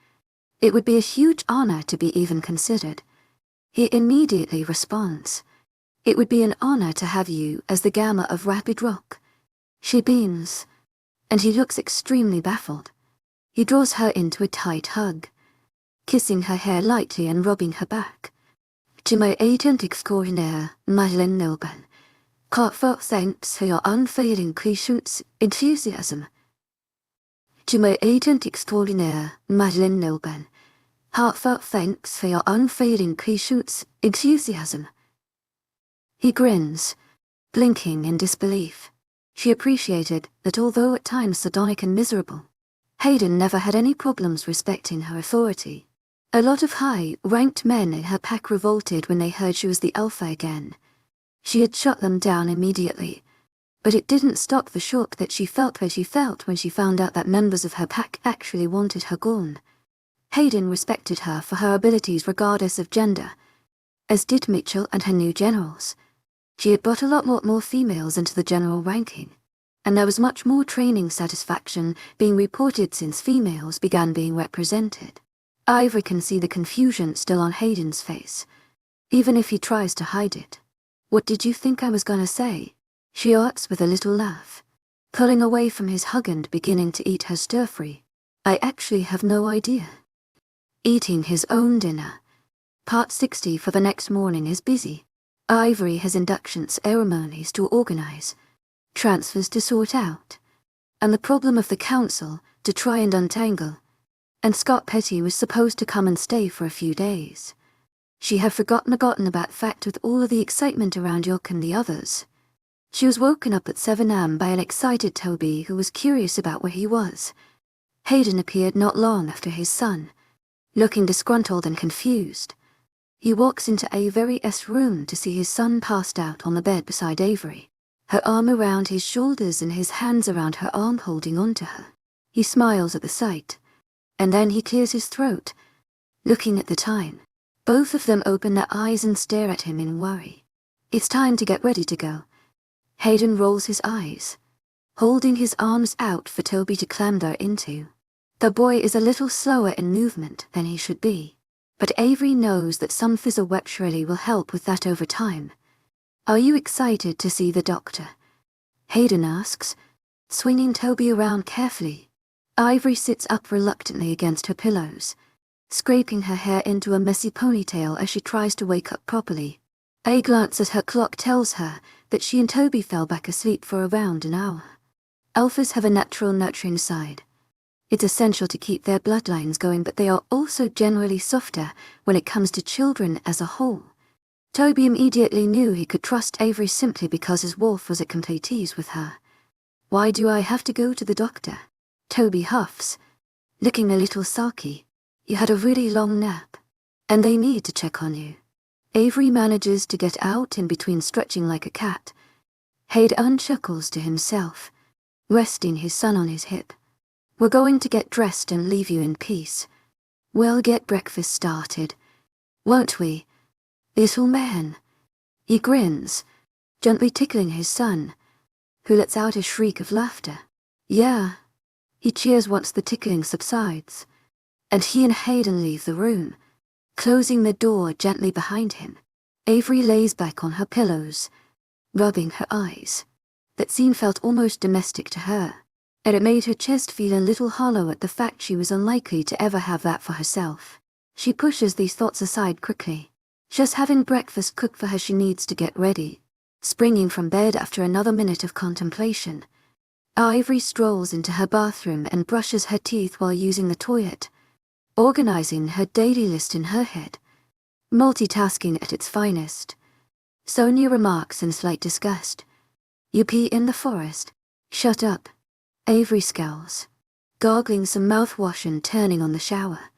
It would be a huge honor to be even considered. He immediately responds. It would be an honor to have you as the Gamma of Rapid Rock. She beams, and he looks extremely baffled. He draws her into a tight hug, kissing her hair lightly and rubbing her back. To my agent extraordinaire, Madeleine Nilban, heartfelt thanks for your unfailing patience, enthusiasm. To my agent extraordinaire, Madeleine Nilban, heartfelt thanks for your unfailing patience, enthusiasm. He grins, blinking in disbelief. She appreciated that although at times sardonic and miserable, Hayden never had any problems respecting her authority. A lot of high-ranked men in her pack revolted when they heard she was the alpha again. She had shut them down immediately, but it didn't stop the shock that she felt when she found out that members of her pack actually wanted her gone. Hayden respected her for her abilities regardless of gender, as did Mitchell and her new generals. She had brought a lot more females into the general ranking, and there was much more training satisfaction being reported since females began being represented. Ivory can see the confusion still on Hayden's face, even if he tries to hide it. What did you think I was gonna say? She asks with a little laugh, pulling away from his hug and beginning to eat her stir-fry. I actually have no idea. Eating his own dinner. Part 60 for the next morning is busy. Ivory has induction ceremonies to organize, transfers to sort out, and the problem of the council to try and untangle. And Scott Petty was supposed to come and stay for a few days. She had forgotten about fact with all of the excitement around York and the others. She was woken up at 7 am by an excited Toby who was curious about where he was. Hayden appeared not long after his son, looking disgruntled and confused. He walks into Avery's room to see his son passed out on the bed beside Avery, her arm around his shoulders and his hands around her arm holding onto her. He smiles at the sight, and then he clears his throat, looking at the time. Both of them open their eyes and stare at him in worry. It's time to get ready to go. Hayden rolls his eyes, holding his arms out for Toby to clamber into. The boy is a little slower in movement than he should be, but Avery knows that some physiotherapy will help with that over time. Are you excited to see the doctor? Hayden asks, swinging Toby around carefully. Ivory sits up reluctantly against her pillows, scraping her hair into a messy ponytail as she tries to wake up properly. A glance at her clock tells her that she and Toby fell back asleep for around an hour. Alphas have a natural nurturing side. It's essential to keep their bloodlines going, but they are also generally softer when it comes to children as a whole. Toby immediately knew he could trust Avery simply because his wolf was at complete ease with her. Why do I have to go to the doctor? Toby huffs, looking a little sulky. You had a really long nap, and they need to check on you. Avery manages to get out in between stretching like a cat. Hayden chuckles to himself, resting his son on his hip. We're going to get dressed and leave you in peace. We'll get breakfast started, won't we, little man? He grins, gently tickling his son, who lets out a shriek of laughter. Yeah. He cheers once the tickling subsides, and he and Hayden leave the room, closing the door gently behind him. Avery lays back on her pillows, rubbing her eyes. That scene felt almost domestic to her, and it made her chest feel a little hollow at the fact she was unlikely to ever have that for herself. She pushes these thoughts aside quickly. Just having breakfast cooked for her, she needs to get ready. Springing from bed after another minute of contemplation, Ivory strolls into her bathroom and brushes her teeth while using the toilet, organizing her daily list in her head. Multitasking at its finest. Sonia remarks in slight disgust. "You pee in the forest?" "Shut up." Avery scowls, gargling some mouthwash and turning on the shower.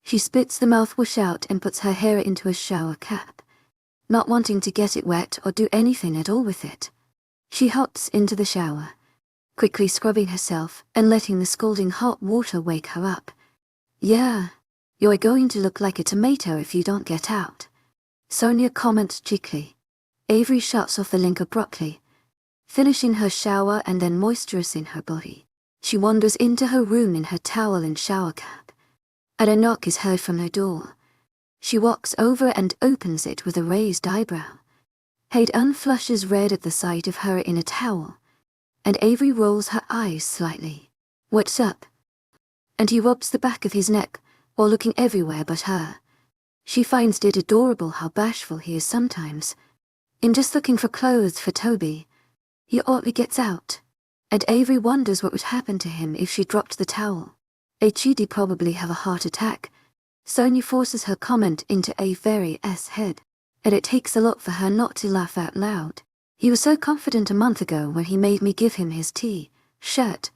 She spits the mouthwash out and puts her hair into a shower cap, not wanting to get it wet or do anything at all with it. She hops into the shower, quickly scrubbing herself and letting the scalding hot water wake her up. "Yeah, you're going to look like a tomato if you don't get out," Sonia comments cheekily. Avery shuts off the link abruptly, finishing her shower and then moisturizing her body. She wanders into her room in her towel and shower cap, and a knock is heard from her door. She walks over and opens it with a raised eyebrow. Hayden flushes red at the sight of her in a towel, and Avery rolls her eyes slightly. "What's up?" And he rubs the back of his neck while looking everywhere but her. She finds it adorable how bashful he is sometimes. In just looking for clothes for Toby, he oddly gets out, and Avery wonders what would happen to him if she dropped the towel. HE'd probably have a heart attack. Sonia forces her comment into Avery's head, and it takes a lot for her not to laugh out loud. "He was so confident a month ago when he made me give him his T-shirt.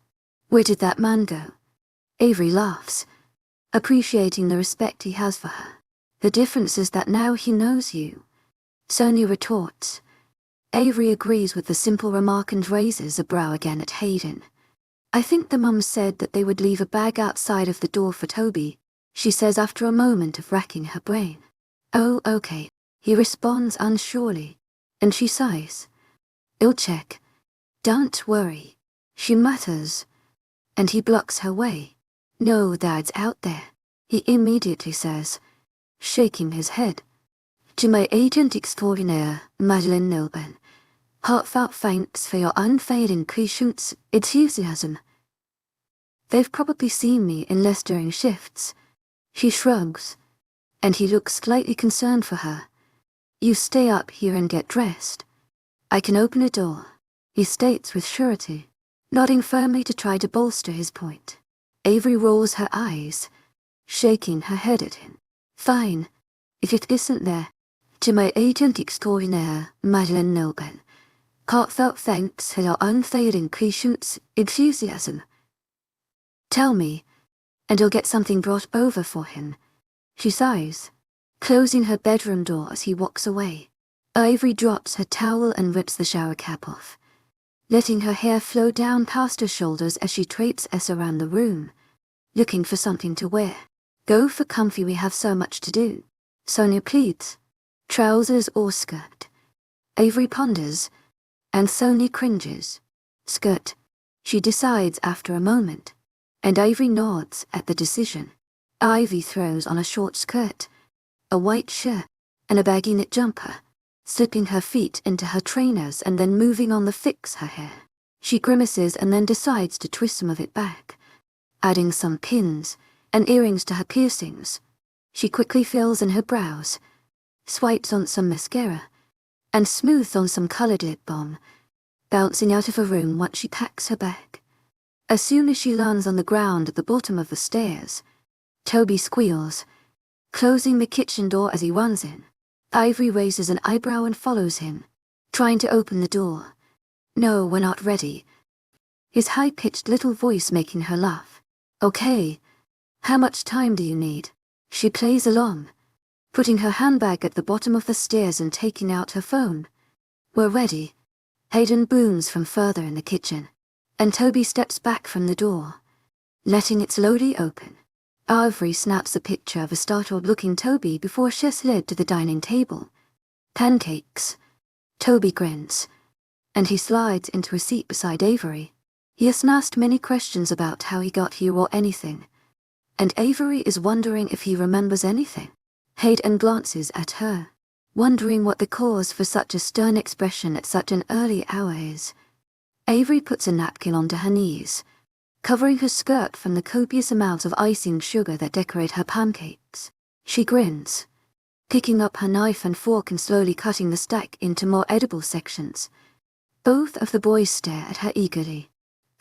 Where did that man go?" Avery laughs, appreciating the respect he has for her. "The difference is that now he knows you," Sonia retorts. Avery agrees with the simple remark and raises a brow again at Hayden. "I think the mum said that they would leave a bag outside of the door for Toby," she says after a moment of racking her brain. "Oh, okay," he responds unsurely, and she sighs. "I'll check." "Don't worry," she mutters, and he blocks her way. "No, Dad's out there," he immediately says, shaking his head. "To my agent extraordinaire, Madeleine Nilben, heartfelt thanks for your unfailing patience, enthusiasm." "They've probably seen me in less during shifts," she shrugs, and he looks slightly concerned for her. "You stay up here and get dressed. I can open a door," he states with surety, nodding firmly to try to bolster his point. Avery rolls her eyes, shaking her head at him. "Fine, if it isn't there. To my agent extraordinaire, Madeleine Nilben, heartfelt thanks for your unfailing patience, enthusiasm." "Tell me, and I'll get something brought over for him," she sighs, closing her bedroom door as he walks away. Ivory drops her towel and rips the shower cap off, letting her hair flow down past her shoulders as she traipses around the room, looking for something to wear. "Go for comfy, we have so much to do," Sonia pleads. "Trousers or skirt?" Avery ponders, and Sonia cringes. "Skirt," she decides after a moment, and Ivory nods at the decision. Ivy throws on a short skirt, a white shirt, and a baggy knit jumper, slipping her feet into her trainers and then moving on to fix her hair. She grimaces and then decides to twist some of it back, adding some pins and earrings to her piercings. She quickly fills in her brows, swipes on some mascara, and smooths on some colored lip balm, bouncing out of her room once she packs her bag. As soon as she lands on the ground at the bottom of the stairs, Toby squeals, closing the kitchen door as he runs in. Ivory raises an eyebrow and follows him, trying to open the door. "No, we're not ready," his high-pitched little voice making her laugh. "Okay, how much time do you need?" She plays along, putting her handbag at the bottom of the stairs and taking out her phone. "We're ready," Hayden booms from further in the kitchen, and Toby steps back from the door, letting it slowly open. Ivory snaps a picture of a startled-looking Toby before she's led to the dining table. "Pancakes." Toby grins, and he slides into a seat beside Avery. He hasn't asked many questions about how he got here or anything, and Avery is wondering if he remembers anything. Hayden glances at her, wondering what the cause for such a stern expression at such an early hour is. Avery puts a napkin onto her knees, covering her skirt from the copious amounts of icing sugar that decorate her pancakes. She grins, picking up her knife and fork and slowly cutting the steak into more edible sections. Both of the boys stare at her eagerly,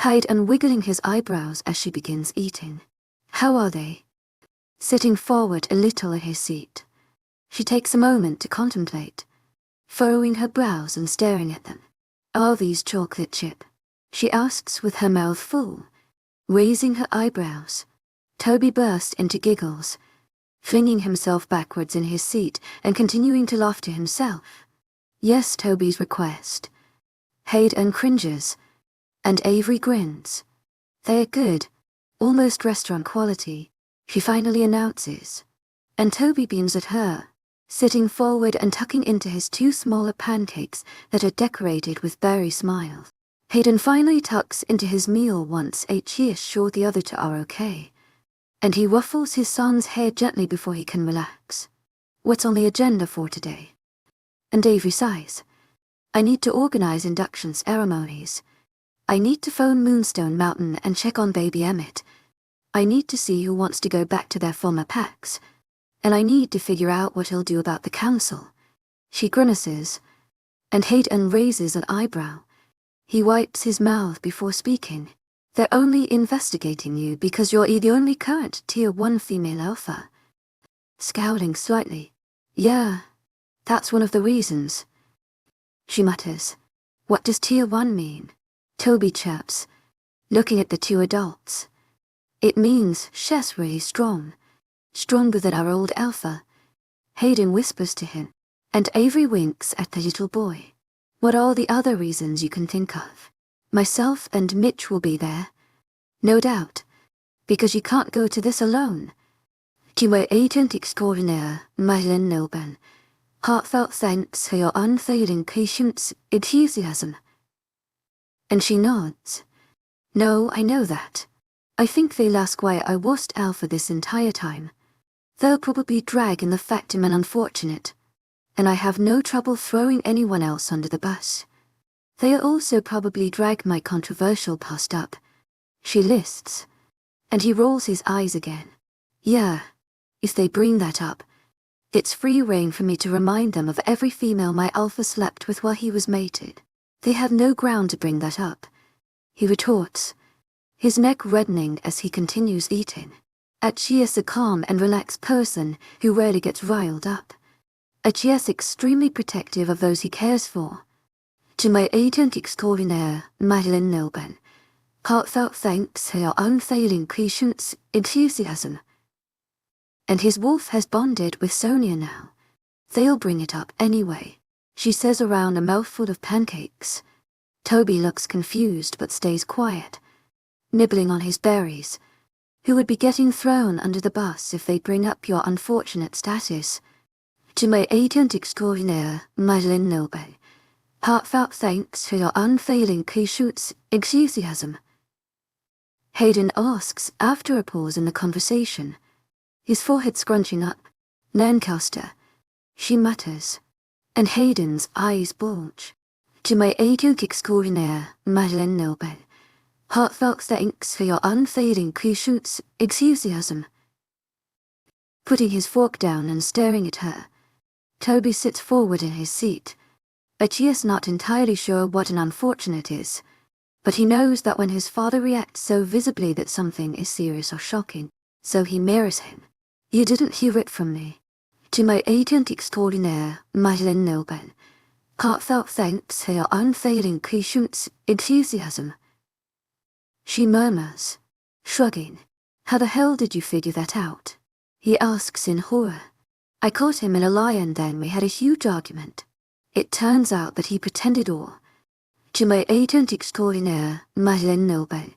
Hayden wiggling his eyebrows as she begins eating. How are they? Sitting forward a little in his seat, she takes a moment to contemplate, furrowing her brows and staring at them. Are these chocolate chip? She asks with her mouth full, raising her eyebrows. Toby bursts into giggles, flinging himself backwards in his seat and continuing to laugh to himself. Yes, Toby's request. Hayden cringes, and Avery grins. They're good, almost restaurant quality, she finally announces. And Toby beams at her, sitting forward and tucking into his two smaller pancakes that are decorated with berry smiles. Hayden finally tucks into his meal once he is sure the other two are okay, and he ruffles his son's hair gently before he can relax. What's on the agenda for today? And Avery sighs. I need to organize induction ceremonies. I need to phone Moonstone Mountain and check on baby Emmett. I need to see who wants to go back to their former packs. And I need to figure out what he'll do about the council. She grimaces, and Hayden raises an eyebrow. He wipes his mouth before speaking. They're only investigating you because you're the only current Tier 1 female alpha. Scowling slightly. Yeah, that's one of the reasons. She mutters. What does Tier 1 mean? Toby chirps, looking at the two adults. It means she's really strong. Stronger than our old alpha. Hayden whispers to him, and Avery winks at the little boy. What are the other reasons you can think of? Myself and Mitch will be there. No doubt, because you can't go to this alone. To my agent extraordinaire, Madeline Nilben, heartfelt thanks for your unfailing patience, enthusiasm. And she nods. No, I know that. I think they'll ask why I wasn't alpha this entire time. They'll probably drag in the fact I'm an unfortunate, and I have no trouble throwing anyone else under the bus. They'll also probably drag my controversial past up. She lists, and he rolls his eyes again. Yeah, if they bring that up, it's free rein for me to remind them of every female my alpha slept with while he was mated. They have no ground to bring that up, he retorts, his neck reddening as he continues eating. She is a calm and relaxed person who rarely gets riled up. She is extremely protective of those he cares for. To my agent extraordinaire, Madeline Nilben, heartfelt thanks for your unfailing patience, enthusiasm. And his wolf has bonded with Sonia now. They'll bring it up anyway, she says around a mouthful of pancakes. Toby looks confused but stays quiet, nibbling on his berries. Who would be getting thrown under the bus if they bring up your unfortunate status? To my agent extraordinaire, Madeline Nilben, heartfelt thanks for your unfailing patience, enthusiasm. Hayden asks after a pause in the conversation, his forehead scrunching up. Lancaster, she mutters, and Hayden's eyes bulge. To my agent extraordinaire, Madeline Nilben, heartfelt thanks for your unfailing patience, enthusiasm. Putting his fork down and staring at her, Toby sits forward in his seat. He is not entirely sure what an unfortunate is, but he knows that when his father reacts so visibly that something is serious or shocking, so he mirrors him. You didn't hear it from me. To my agent extraordinaire, Madeline Nilben, heartfelt thanks for your unfailing patience, enthusiasm. She murmurs, shrugging. How the hell did you figure that out? He asks in horror. I caught him in a lie and then we had a huge argument. It turns out that he pretended all. To my agent extraordinaire, Madeline Nilben,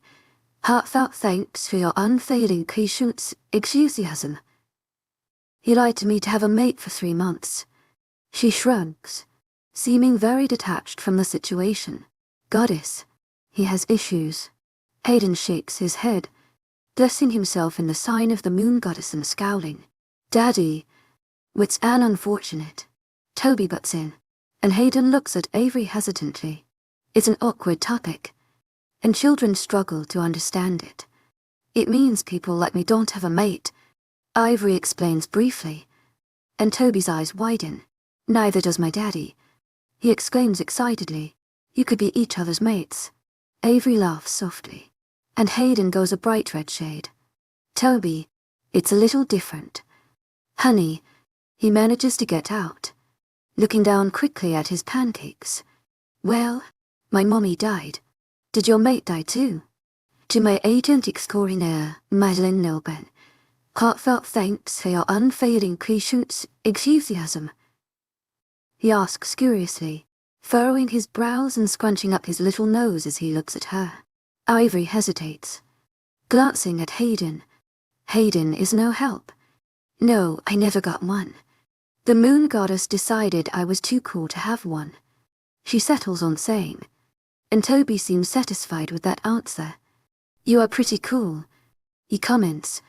heartfelt thanks for your unfailing patience, enthusiasm. He lied to me to have a mate for 3 months. She shrugs, seeming very detached from the situation. Goddess, he has issues. Hayden shakes his head, blessing himself in the sign of the moon goddess and scowling. Daddy, it's an unfortunate. Toby butts in, and Hayden looks at Avery hesitantly. It's an awkward topic, and children struggle to understand it. It means people like me don't have a mate, Ivory explains briefly, and Toby's eyes widen. Neither does my daddy. He exclaims excitedly, "You could be each other's mates." Avery laughs softly, and Hayden goes a bright red shade. "Toby, it's a little different. Honey," he manages to get out, looking down quickly at his pancakes. "Well, my mommy died. Did your mate die too? To my agent extraordinaire, Madeline Nilben, heartfelt thanks for your unfailing patience, enthusiasm." He asks curiously, furrowing his brows and scrunching up his little nose as he looks at her. Ivory hesitates, glancing at Hayden. Hayden is no help. "No, I never got one. The moon goddess decided I was too cool to have one," she settles on saying, and Toby seems satisfied with that answer. "You are pretty cool," he comments,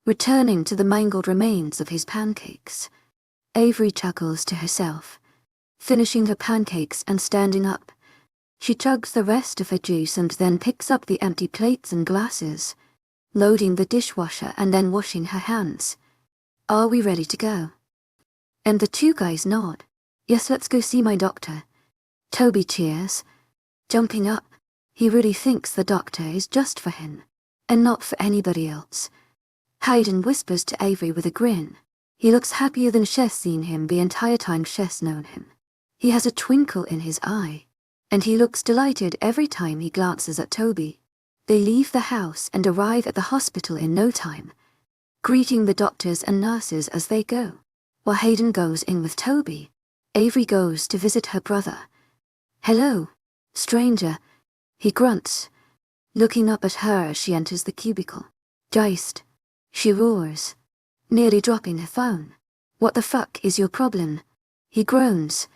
returning to the mangled remains of his pancakes. Avery chuckles to herself, finishing her pancakes and standing up. She chugs the rest of her juice and then picks up the empty plates and glasses, loading the dishwasher and then washing her hands. "Are we ready to go?" And the two guys nod. "Yes, let's go see my doctor." Toby cheers, jumping up. He really thinks the doctor is just for him, and not for anybody else. Hayden whispers to Avery with a grin. He looks happier than Shess seen him the entire time Shess known him. He has a twinkle in his eye, and he looks delighted every time he glances at Toby. They leave the house and arrive at the hospital in no time, greeting the doctors and nurses as they go. While Hayden goes in with Toby, Avery goes to visit her brother. "Hello, stranger," he grunts, looking up at her as she enters the cubicle. "Tryst," she roars, nearly dropping her phone. "What the fuck is your problem?" he groans,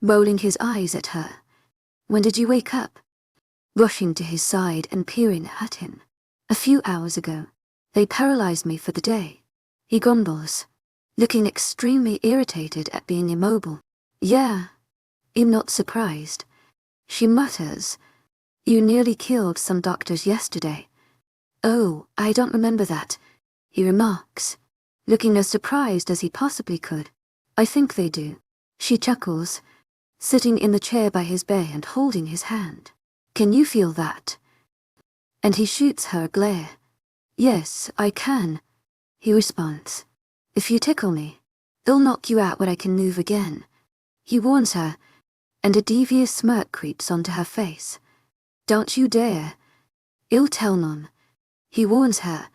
rolling his eyes at her. "When did you wake up?" Rushing to his side and peering at him. "A few hours ago. They paralyzed me for the day," he grumbles, looking extremely irritated at being immobile. "Yeah, I'm not surprised," she mutters. "You nearly killed some doctors yesterday." "Oh, I don't remember that," he remarks, looking as surprised as he possibly could. "I think they do." She chuckles, sitting in the chair by his bed and holding his hand. "Can you feel that?" And he shoots her a glare. "Yes, I can," he responds. "If you tickle me, they'll knock you out when I can move again," he warns her, and a devious smirk creeps onto her face. "Don't you dare. I'll tell none," he warns her,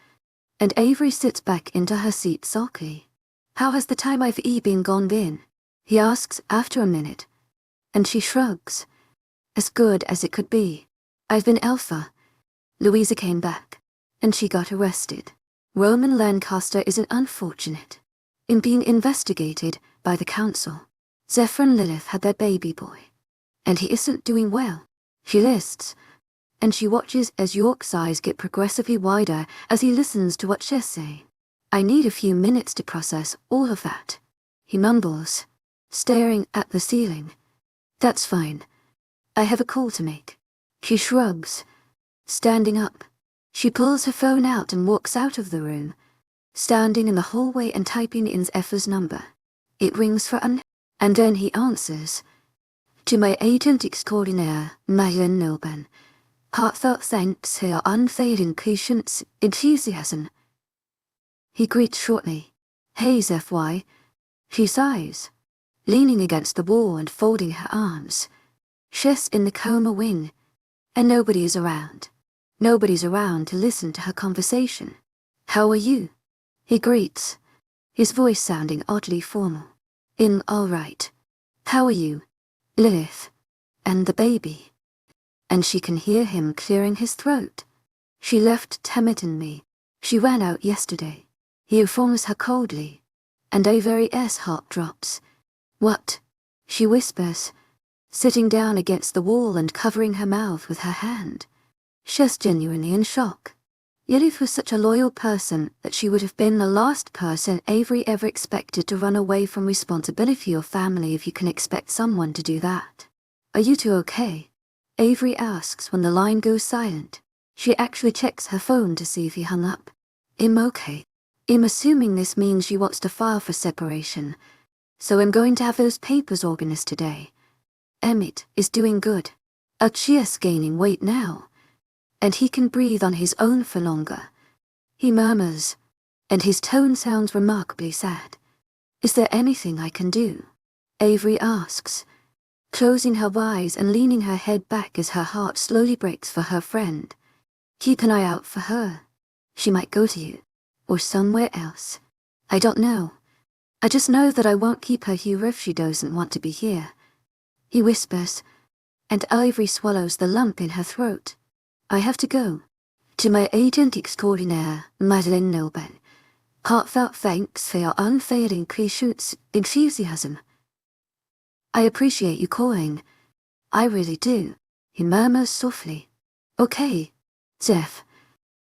and Avery sits back into her seat sulkily. "How has the time I've been gone been?" he asks after a minute, and she shrugs. "As good as it could be. I've been Alpha. Louisa came back, and she got arrested. Roman Lancaster is an unfortunate in being investigated by the council. Zephyr and Lilith had their baby boy, and he isn't doing well." She lists, and she watches as York's eyes get progressively wider as he listens to what she's saying. "I need a few minutes to process all of that," he mumbles, staring at the ceiling. "That's fine. I have a call to make." She shrugs, standing up. She pulls her phone out and walks out of the room, standing in the hallway and typing in Zephyr's number. It rings for and then he answers. "To my agent extraordinaire, Madeline Nilben, heartfelt thanks for your unfailing patience, enthusiasm." He greets shortly. "Hey, Zephy." She sighs, leaning against the wall and folding her arms. She's in the coma wing, and nobody is around. Nobody's around to listen to her conversation. "How are you?" he greets, his voice sounding oddly formal. "In all right. How are you, Lilith, and the baby?" And she can hear him clearing his throat. "She left Temmet and me. She ran out yesterday." He informs her coldly, and Avery's heart drops. "What?" she whispers, sitting down against the wall and covering her mouth with her hand. She's genuinely in shock. Lilith was such a loyal person that she would have been the last person Avery ever expected to run away from responsibility or family if you can expect someone to do that. "Are you two okay?" Avery asks when the line goes silent. She actually checks her phone to see if he hung up. "I'm okay. I'm assuming this means she wants to file for separation, so I'm going to have those papers organized today. Emmett is doing good. Archie's gaining weight now, and he can breathe on his own for longer. He murmurs, and his tone sounds remarkably sad. Is there anything I can do? Avery asks, closing her eyes and leaning her head back as her heart slowly breaks for her friend. Keep an eye out for her. She might go to you, or somewhere else. I don't know. I just know that I won't keep her here if she doesn't want to be here. He whispers, and Avery swallows the lump in her throat. I have to go. To my agent extraordinaire, Madeleine Noble. Heartfelt thanks for your unfailing patience, enthusiasm. I appreciate you calling. I really do, he murmurs softly. Okay, Zeph.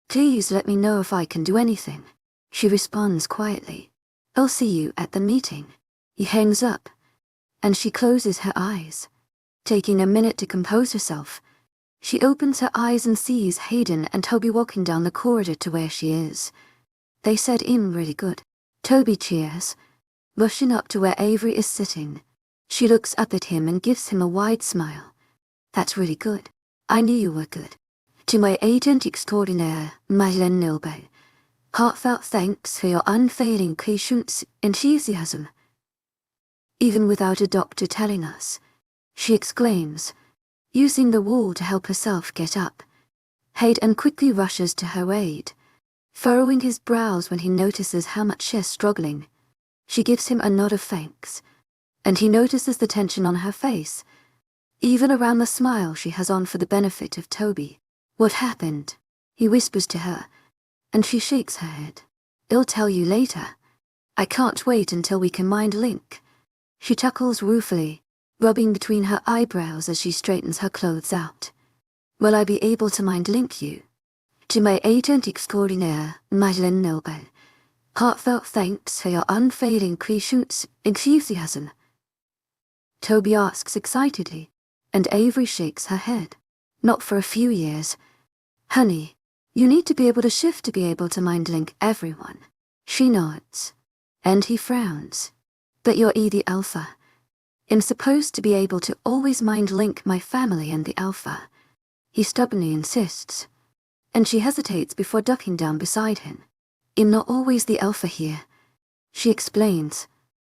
Please let me know if I can do anything. She responds quietly. I'll see you at the meeting. He hangs up, and she closes her eyes. Taking a minute to compose herself, she opens her eyes and sees Hayden and Toby walking down the corridor to where she is. They said really good. Toby cheers, rushing up to where Avery is sitting. She looks up at him and gives him a wide smile. That's really good. I knew you were good. To my agent extraordinaire, Madeleine Noble. Heartfelt thanks for your unfailing patience, enthusiasm. Even without a doctor telling us, she exclaims, using the wall to help herself get up. Hayden quickly rushes to her aid, furrowing his brows when he notices how much she's struggling. She gives him a nod of thanks, and he notices the tension on her face, even around the smile she has on for the benefit of Toby. What happened? He whispers to her, and she shakes her head. I'll tell you later. I can't wait until we can mind link. She chuckles ruefully, rubbing between her eyebrows as she straightens her clothes out. Will I be able to mind link you? To my agent extraordinaire, Madeleine Noble. Heartfelt thanks for your unfailing patience, enthusiasm. Toby asks excitedly, and Avery shakes her head. Not for a few years. Honey, you need to be able to shift to be able to mind link everyone. She nods, and he frowns. But you're the Alpha. I'm supposed to be able to always mind link my family and the Alpha. He stubbornly insists, and she hesitates before ducking down beside him. I'm not always the Alpha here, she explains.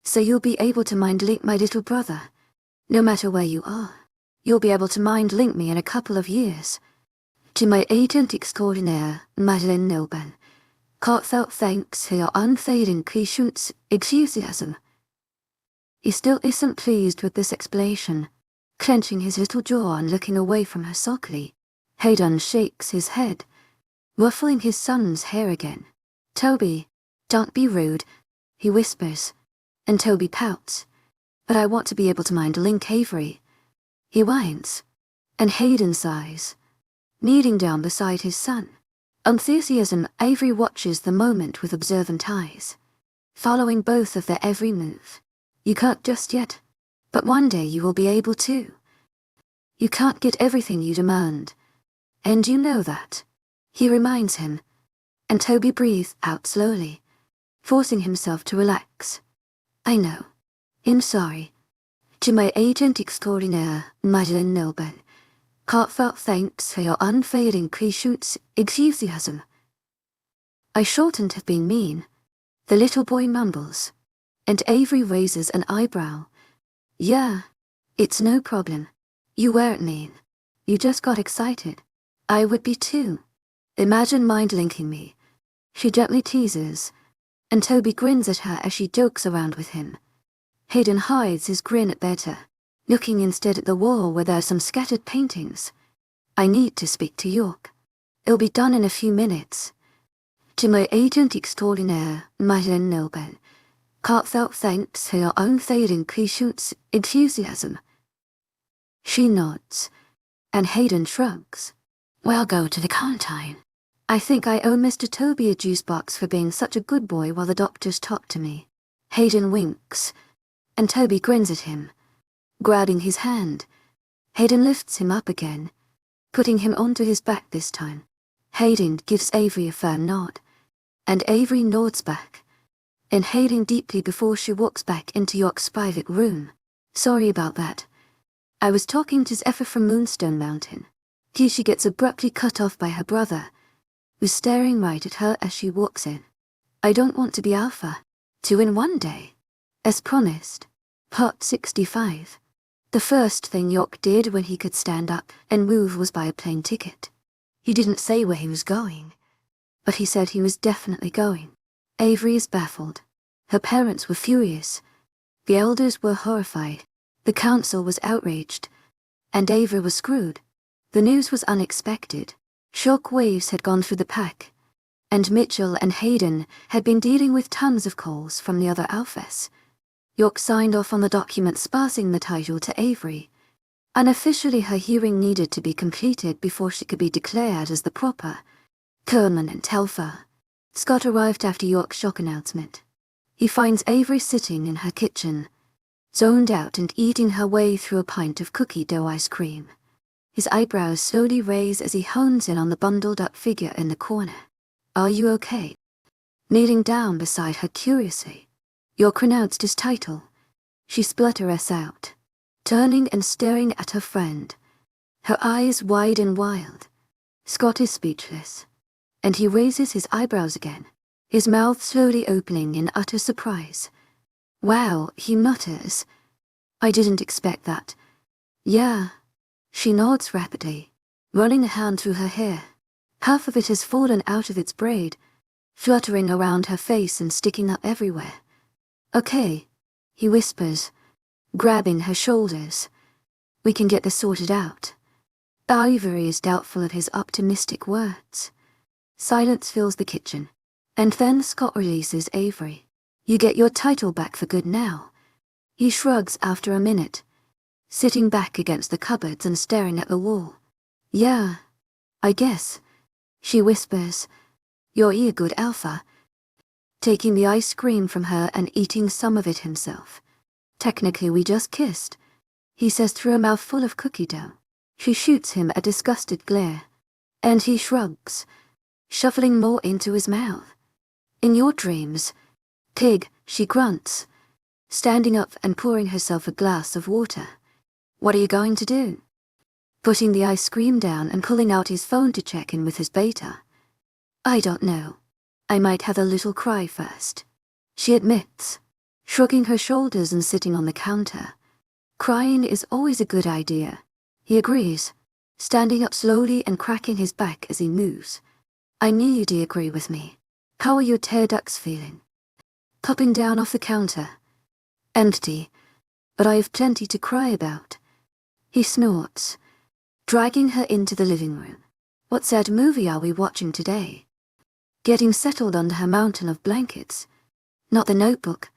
So you'll be able to mind link my little brother. No matter where you are, you'll be able to mind link me in a couple of years. To my agent extraordinaire, Madeleine Noble. Heartfelt thanks for your unfailing patience, enthusiasm. He still isn't pleased with this explanation, clenching his little jaw and looking away from her sulkily. Hayden shakes his head, ruffling his son's hair again. Toby, don't be rude, he whispers, and Toby pouts. But I want to be able to mind link Avery. He whines, and Hayden sighs, kneeling down beside his son. Enthusiasm, Avery watches the moment with observant eyes, following both of their every move. You can't just yet, but one day you will be able to. You can't get everything you demand, and you know that, he reminds him, and Toby breathes out slowly, forcing himself to relax. I know. I'm sorry. To my agent extraordinaire, Madeleine Noble. Heartfelt thanks for your unfailing patience, enthusiasm. I shouldn't have been mean, the little boy mumbles, and Avery raises an eyebrow. Yeah, it's no problem. You weren't mean. You just got excited. I would be too. Imagine mind linking me. She gently teases, and Toby grins at her as she jokes around with him. Hayden hides his grin at better, looking instead at the wall where there are some scattered paintings. I need to speak to York. It'll be done in a few minutes. To my agent extraordinaire, Madeleine Noble. Heartfelt thanks for your unfailing patience, enthusiasm. She nods, and Hayden shrugs. We'll go to the canteen. I think I owe Mr. Toby a juice box for being such a good boy while the doctors talk to me. Hayden winks, and Toby grins at him, grabbing his hand. Hayden lifts him up again, putting him onto his back this time. Hayden gives Avery a firm nod, And Avery nods back, inhaling deeply before she walks back into York's private room. Sorry about that. I was talking to Zephyr from Moonstone Mountain. Here she gets abruptly cut off by her brother, who's staring right at her as she walks in. I don't want to be alpha. 2 in 1 day. As promised. Part 65. The first thing York did when he could stand up and move was buy a plane ticket. He didn't say where he was going, but he said he was definitely going. Avery is baffled. Her parents were furious. The elders were horrified. The council was outraged. And Avery was screwed. The news was unexpected. Shock waves had gone through the pack, and Mitchell and Hayden had been dealing with tons of calls from the other alphas. York signed off on the document passing the title to Avery. Unofficially, her hearing needed to be completed before she could be declared as the proper permanent alpha. Scott arrived after York's shock announcement. He finds Avery sitting in her kitchen, zoned out and eating her way through a pint of cookie dough ice cream. His eyebrows slowly raise as he hones in on the bundled-up figure in the corner. Are you okay? Kneeling down beside her curiously, York pronounced his title. She splutters out, turning and staring at her friend, her eyes wide and wild. Scott is speechless, and he raises his eyebrows again, his mouth slowly opening in utter surprise. Wow, he mutters. I didn't expect that. Yeah. She nods rapidly, running a hand through her hair. Half of it has fallen out of its braid, fluttering around her face and sticking up everywhere. Okay, he whispers, grabbing her shoulders. We can get this sorted out. Avery is doubtful of his optimistic words. Silence fills the kitchen, and then Scott releases Avery. You get your title back for good now. He shrugs after a minute, sitting back against the cupboards and staring at the wall. Yeah, I guess, she whispers. You're a good alpha. Taking the ice cream from her and eating some of it himself. Technically we just kissed, he says through a mouthful of cookie dough. She shoots him a disgusted glare, and he shrugs, shuffling more into his mouth. In your dreams, pig, she grunts, standing up and pouring herself a glass of water. What are you going to do? Putting the ice cream down and pulling out his phone to check in with his beta. I don't know. I might have a little cry first, she admits, shrugging her shoulders and sitting on the counter. Crying is always a good idea, he agrees, standing up slowly and cracking his back as he moves. I knew you'd agree with me. How are your tear ducts feeling? Popping down off the counter. Empty, but I have plenty to cry about. He snorts, dragging her into the living room. What sad movie are we watching today? Getting settled under her mountain of blankets. Not The Notebook.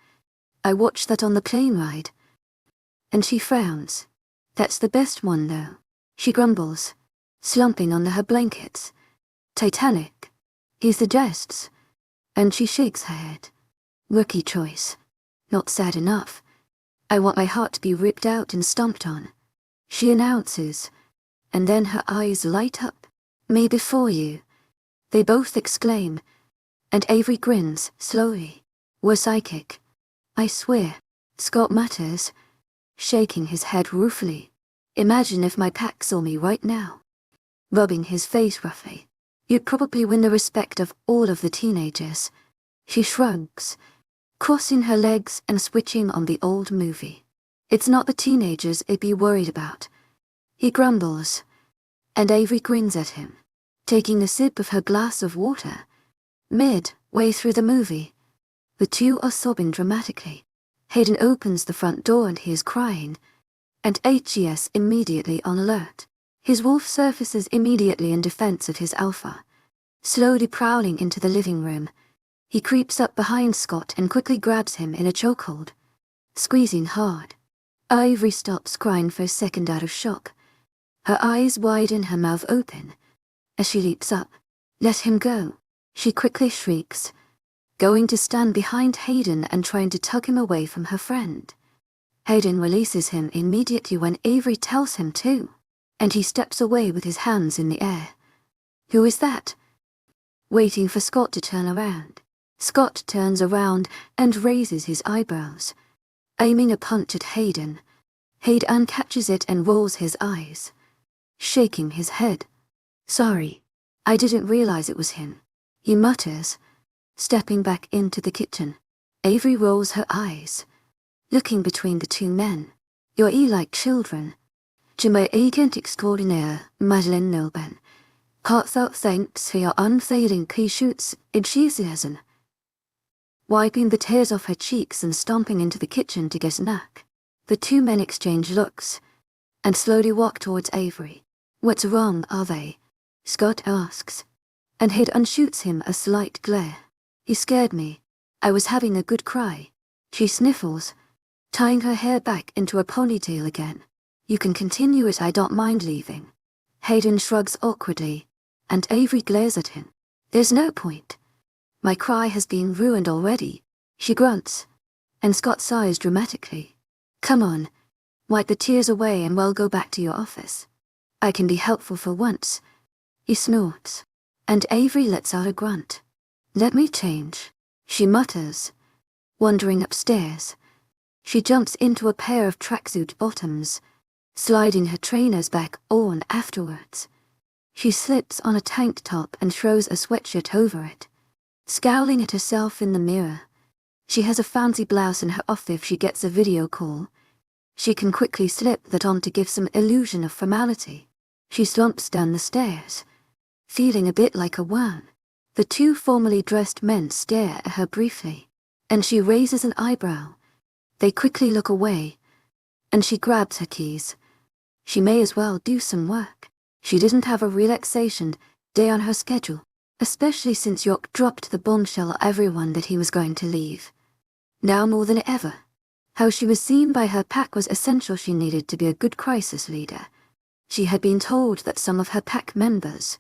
I watched that on the plane ride. And she frowns. That's the best one though, she grumbles, slumping under her blankets. Titanic, he suggests, and she shakes her head. Rookie choice. Not sad enough. I want my heart to be ripped out and stomped on, she announces, and then her eyes light up. Me before you, they both exclaim, and Avery grins slowly. We're psychic. I swear, Scott mutters, shaking his head ruefully. Imagine if my pack saw me right now. Rubbing his face roughly. You'd probably win the respect of all of the teenagers. She shrugs, crossing her legs and switching on the old movie. It's not the teenagers I'd be worried about, he grumbles, and Avery grins at him, taking a sip of her glass of water. Midway through the movie, the two are sobbing dramatically. Hayden opens the front door and he is crying, and HES immediately on alert. His wolf surfaces immediately in defense of his alpha. Slowly prowling into the living room, he creeps up behind Scott and quickly grabs him in a chokehold, squeezing hard. Avery stops crying for a second out of shock. Her eyes widen, her mouth open, as she leaps up. Let him go, she quickly shrieks, going to stand behind Hayden and trying to tug him away from her friend. Hayden releases him immediately when Avery tells him to, and he steps away with his hands in the air. Who is that? waiting for Scott to turn around. Scott turns around and raises his eyebrows, aiming a punch at Hayden. Hayden catches it and rolls his eyes, shaking his head. "Sorry, I didn't realize it was him," he mutters, stepping back into the kitchen. Avery rolls her eyes, looking between the two men. "You're like children. Je m'ai agent extraordinaire, Madeleine Nolben. Heartfelt thanks for your unfailing patience and enthusiasm." Wiping the tears off her cheeks and stomping into the kitchen to get a snack, the two men exchange looks and slowly walk towards Avery. "What's wrong, are they?" Scott asks, and Hayden shoots him a slight glare. "He scared me. I was having a good cry." She sniffles, tying her hair back into a ponytail again. "You can continue it, I don't mind leaving." Hayden shrugs awkwardly, and Avery glares at him. "There's no point. My cry has been ruined already," she grunts, and Scott sighs dramatically. "Come on, wipe the tears away and we'll go back to your office. I can be helpful for once." He snorts, and Avery lets out a grunt. "Let me change," she mutters, wandering upstairs. She jumps into a pair of tracksuit bottoms, sliding her trainers back on afterwards. She slips on a tank top and throws a sweatshirt over it, scowling at herself in the mirror. She has a fancy blouse in her off if she gets a video call. She can quickly slip that on to give some illusion of formality. She slumps down the stairs, feeling a bit like a worm. The two formally dressed men stare at her briefly, and she raises an eyebrow. They quickly look away, and she grabs her keys. She may as well do some work. She didn't have a relaxation day on her schedule, especially since York dropped the bombshell at everyone that he was going to leave. Now more than ever, how she was seen by her pack was essential. She needed to be a good crisis leader. She had been told that some of her pack members,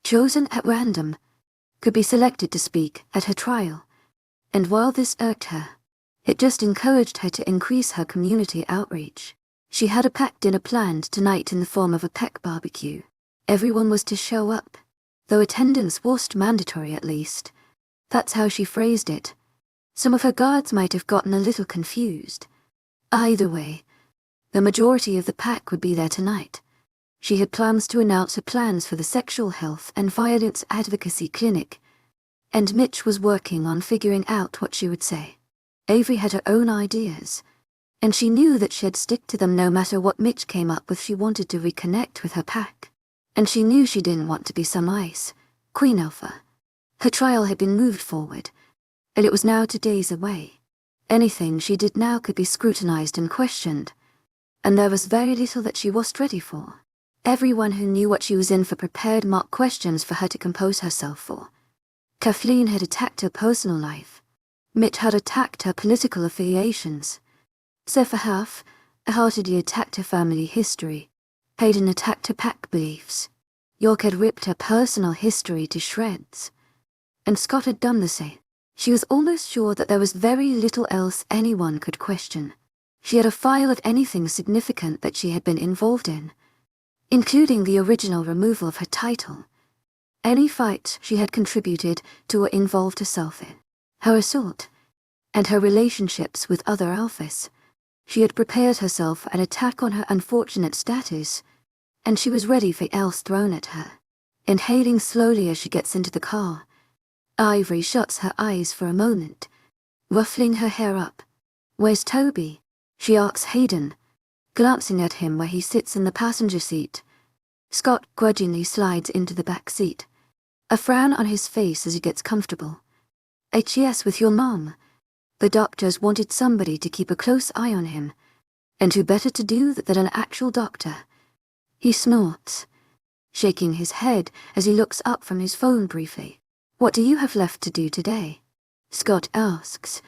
chosen at random, could be selected to speak at her trial, and while this irked her, it just encouraged her to increase her community outreach. She had a pack dinner planned tonight in the form of a pack barbecue. Everyone was to show up, though attendance wasn't mandatory at least. That's how she phrased it. Some of her guards might have gotten a little confused. Either way, the majority of the pack would be there tonight. She had plans to announce her plans for the Sexual Health and Violence Advocacy Clinic, and Mitch was working on figuring out what she would say. Avery had her own ideas, and she knew that she'd stick to them no matter what Mitch came up with. She wanted to reconnect with her pack, and she knew she didn't want to be some ice Queen Alpha. Her trial had been moved forward, and it was now 2 days away. Anything she did now could be scrutinized and questioned, and there was very little that she wasn't ready for. Everyone who knew what she was in for prepared mock questions for her to compose herself for. Kathleen had attacked her personal life. Mitch had attacked her political affiliations. Sepharhalf heartedly attacked her family history. Hayden attacked her pack beliefs. York had ripped her personal history to shreds. And Scott had done the same. She was almost sure that there was very little else anyone could question. She had a file of anything significant that she had been involved in, including the original removal of her title, any fight she had contributed to or involved herself in, her assault, and her relationships with other alphas. She had prepared herself for an attack on her unfortunate status, and she was ready for else thrown at her. Inhaling slowly as she gets into the car, Ivory shuts her eyes for a moment, ruffling her hair up. "Where's Toby?" she asks Hayden, glancing at him where he sits in the passenger seat. Scott grudgingly slides into the back seat, a frown on his face as he gets comfortable. "HES with your mom. The doctors wanted somebody to keep a close eye on him, and who better to do that than an actual doctor?" He snorts, shaking his head as he looks up from his phone briefly. "What do you have left to do today?" Scott asks,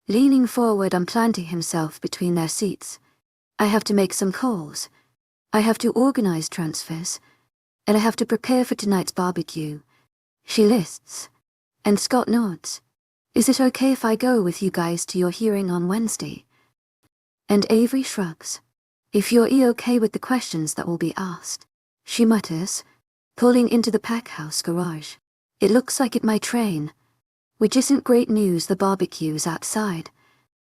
leaning forward and planting himself between their seats. "I have to make some calls. I have to organize transfers, and I have to prepare for tonight's barbecue." She lists, and Scott nods. "Is it okay if I go with you guys to your hearing on Wednesday?" And Avery shrugs. "If you're okay with the questions that will be asked," she mutters, pulling into the pack house garage. It looks like it might rain, which isn't great news. The barbecue's outside,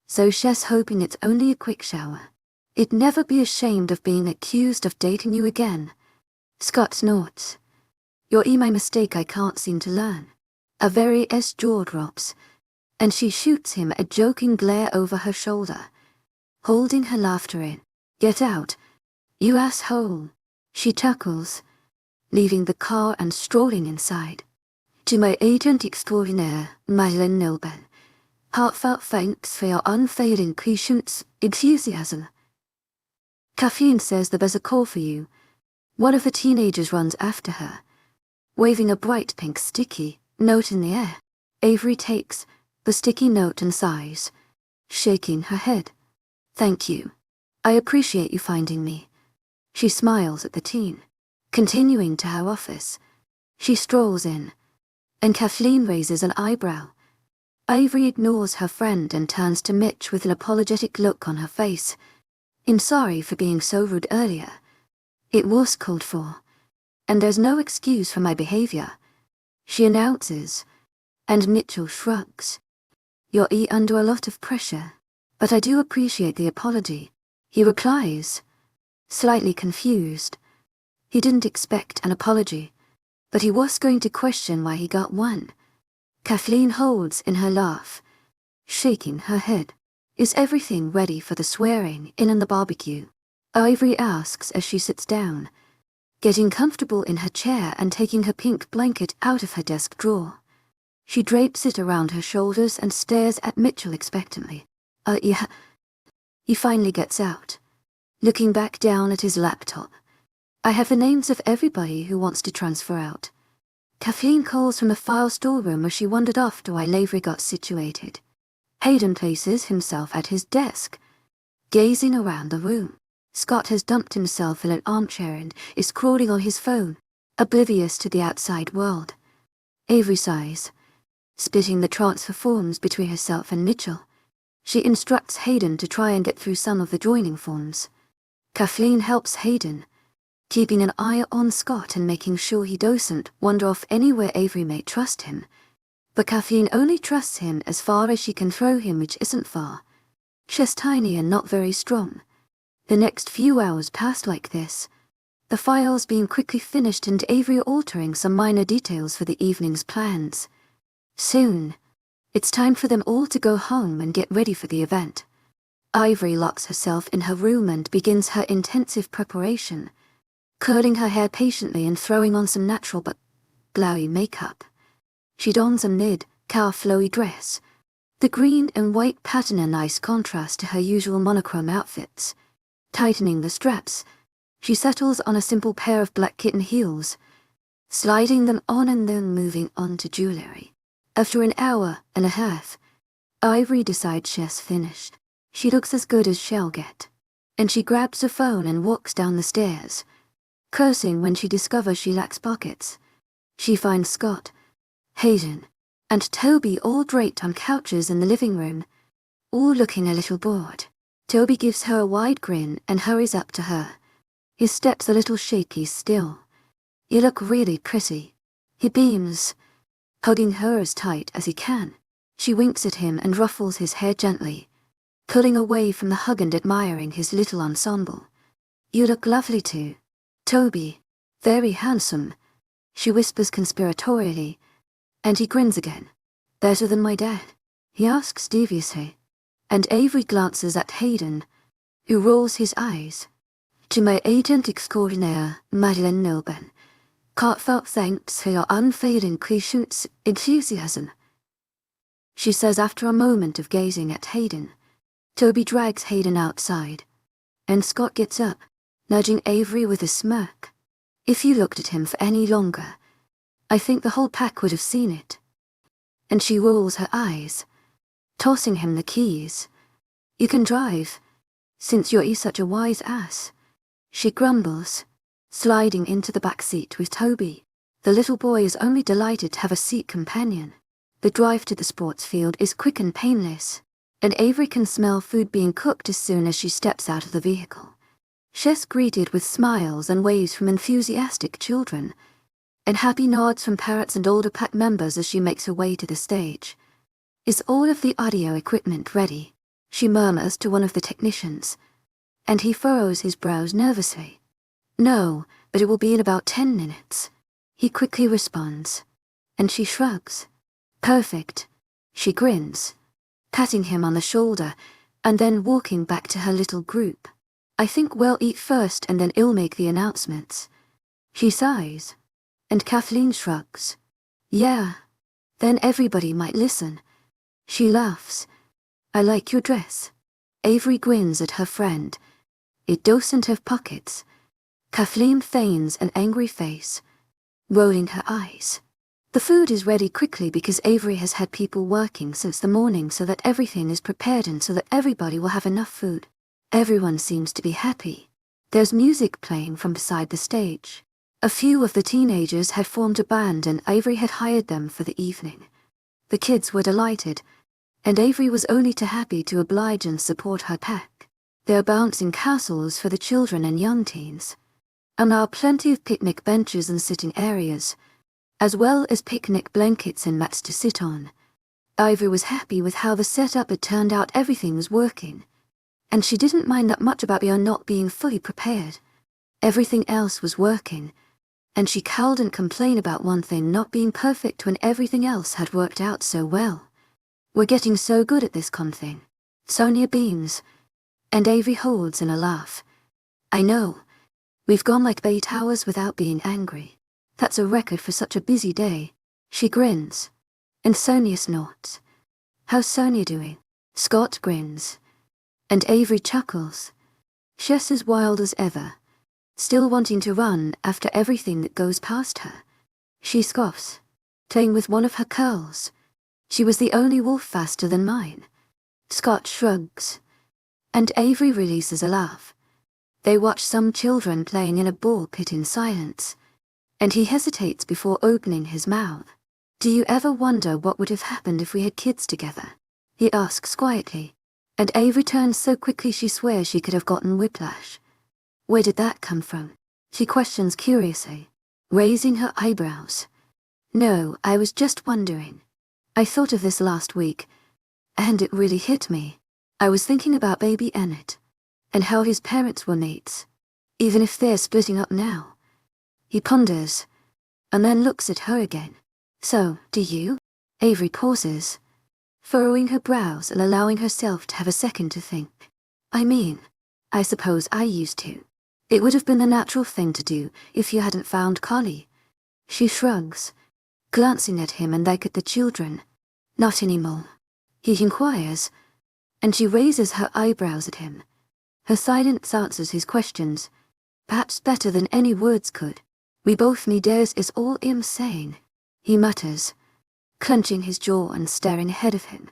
so she's hoping it's only a quick shower. I'd never be ashamed of being accused of dating you again. Scott snorts. You're my mistake I can't seem to learn. A very jaw drops, and she shoots him a joking glare over her shoulder, holding her laughter in. Get out, you asshole. She chuckles, leaving the car and strolling inside. To my agent extraordinaire, Madeline Nilben, heartfelt thanks for your unfailing patience, enthusiasm. Caffeine says that there's a call for you. One of the teenagers runs after her, waving a bright pink sticky note in the air. Avery takes the sticky note and sighs, shaking her head. Thank you. I appreciate you finding me. She smiles at the teen. Continuing to her office, she strolls in, and Kathleen raises an eyebrow. Avery ignores her friend and turns to Mitch with an apologetic look on her face. I'm sorry for being so rude earlier. It was called for, and there's no excuse for my behavior, she announces, and Mitchell shrugs. You're under a lot of pressure, but I do appreciate the apology, he replies, slightly confused. He didn't expect an apology, but he was going to question why he got one. Kathleen holds in her laugh, shaking her head. Is everything ready for the swearing in and the barbecue? Ivory asks as she sits down, getting comfortable in her chair and taking her pink blanket out of her desk drawer. She drapes it around her shoulders and stares at Mitchell expectantly. Yeah. He finally gets out, looking back down at his laptop. I have the names of everybody who wants to transfer out. Kathleen calls from the file storeroom where she wandered off while Avery got situated. Hayden places himself at his desk, gazing around the room. Scott has dumped himself in an armchair and is crawling on his phone, oblivious to the outside world. Avery sighs, splitting the transfer forms between herself and Mitchell. She instructs Hayden to try and get through some of the joining forms. Kathleen helps Hayden, keeping an eye on Scott and making sure he doesn't wander off anywhere Avery may trust him. But Kathleen only trusts him as far as she can throw him, which isn't far. She's tiny and not very strong. The next few hours passed like this, the files being quickly finished and Avery altering some minor details for the evening's plans. Soon, it's time for them all to go home and get ready for the event. Ivory locks herself in her room and begins her intensive preparation, curling her hair patiently and throwing on some natural but glowy makeup. She dons a mid-calf flowy dress, the green and white pattern a nice contrast to her usual monochrome outfits. Tightening the straps, she settles on a simple pair of black kitten heels, sliding them on and then moving on to jewelry. After an hour and a half, Ivory decides she's finished. She looks as good as she'll get, and she grabs her phone and walks down the stairs, cursing when she discovers she lacks pockets. She finds Scott, Hayden, and Toby all draped on couches in the living room, all looking a little bored. Toby gives her a wide grin and hurries up to her, his steps a little shaky still. You look really pretty, he beams, hugging her as tight as he can. She winks at him and ruffles his hair gently, pulling away from the hug and admiring his little ensemble. You look lovely too, Toby. Very handsome, she whispers conspiratorially, and he grins again. Better than my dad? He asks deviously, and Avery glances at Hayden, who rolls his eyes. To my agent extraordinaire, Madeline Nilben, heartfelt thanks for your unfailing patience, enthusiasm, she says after a moment of gazing at Hayden. Toby drags Hayden outside, and Scott gets up, nudging Avery with a smirk. If you looked at him for any longer, I think the whole pack would have seen it. And she rolls her eyes, tossing him the keys. You can drive, since you're such a wise ass, she grumbles, sliding into the back seat with Toby. The little boy is only delighted to have a seat companion. The drive to the sports field is quick and painless, and Avery can smell food being cooked as soon as she steps out of the vehicle. She's greeted with smiles and waves from enthusiastic children, and happy nods from parrots and older pack members as she makes her way to the stage. Is all of the audio equipment ready? She murmurs to one of the technicians, and he furrows his brows nervously. No, but it will be in about 10 minutes. He quickly responds, and she shrugs. Perfect. She grins, patting him on the shoulder, and then walking back to her little group. I think we'll eat first and then I'll make the announcements. She sighs, and Kathleen shrugs. Yeah, then everybody might listen. She laughs. I like your dress. Avery grins at her friend. It doesn't have pockets. Kathleen feigns an angry face, rolling her eyes. The food is ready quickly because Avery has had people working since the morning so that everything is prepared and so that everybody will have enough food. Everyone seems to be happy. There's music playing from beside the stage. A few of the teenagers had formed a band and Avery had hired them for the evening. The kids were delighted, and Avery was only too happy to oblige and support her pack. There are bouncing castles for the children and young teens. And there are plenty of picnic benches and sitting areas, as well as picnic blankets and mats to sit on. Avery was happy with how the setup had turned out. Everything was working, and she didn't mind that much about beyond not being fully prepared. Everything else was working, and she couldn't complain about one thing not being perfect when everything else had worked out so well. We're getting so good at this thing. Sonia beams, and Avery holds in a laugh. I know. We've gone like 8 hours without being angry. That's a record for such a busy day. She grins, and Sonia snorts. How's Sonia doing? Scott grins, and Avery chuckles. She's as wild as ever, still wanting to run after everything that goes past her. She scoffs, playing with one of her curls. She was the only wolf faster than mine. Scott shrugs, and Avery releases a laugh. They watch some children playing in a ball pit in silence, and he hesitates before opening his mouth. Do you ever wonder what would have happened if we had kids together? He asks quietly, and Avery turns so quickly she swears she could have gotten whiplash. Where did that come from? She questions curiously, raising her eyebrows. No, I was just wondering. I thought of this last week, and it really hit me. I was thinking about baby Ennett, and how his parents were mates, even if they're splitting up now. He ponders, and then looks at her again. So, do you? Avery pauses, furrowing her brows and allowing herself to have a second to think. I mean, I suppose I used to. It would have been the natural thing to do if you hadn't found Collie. She shrugs, glancing at him and like at the children. Not anymore. He inquires, and she raises her eyebrows at him. Her silence answers his questions, perhaps better than any words could. We both need theirs is all I'm saying, he mutters, clenching his jaw and staring ahead of him.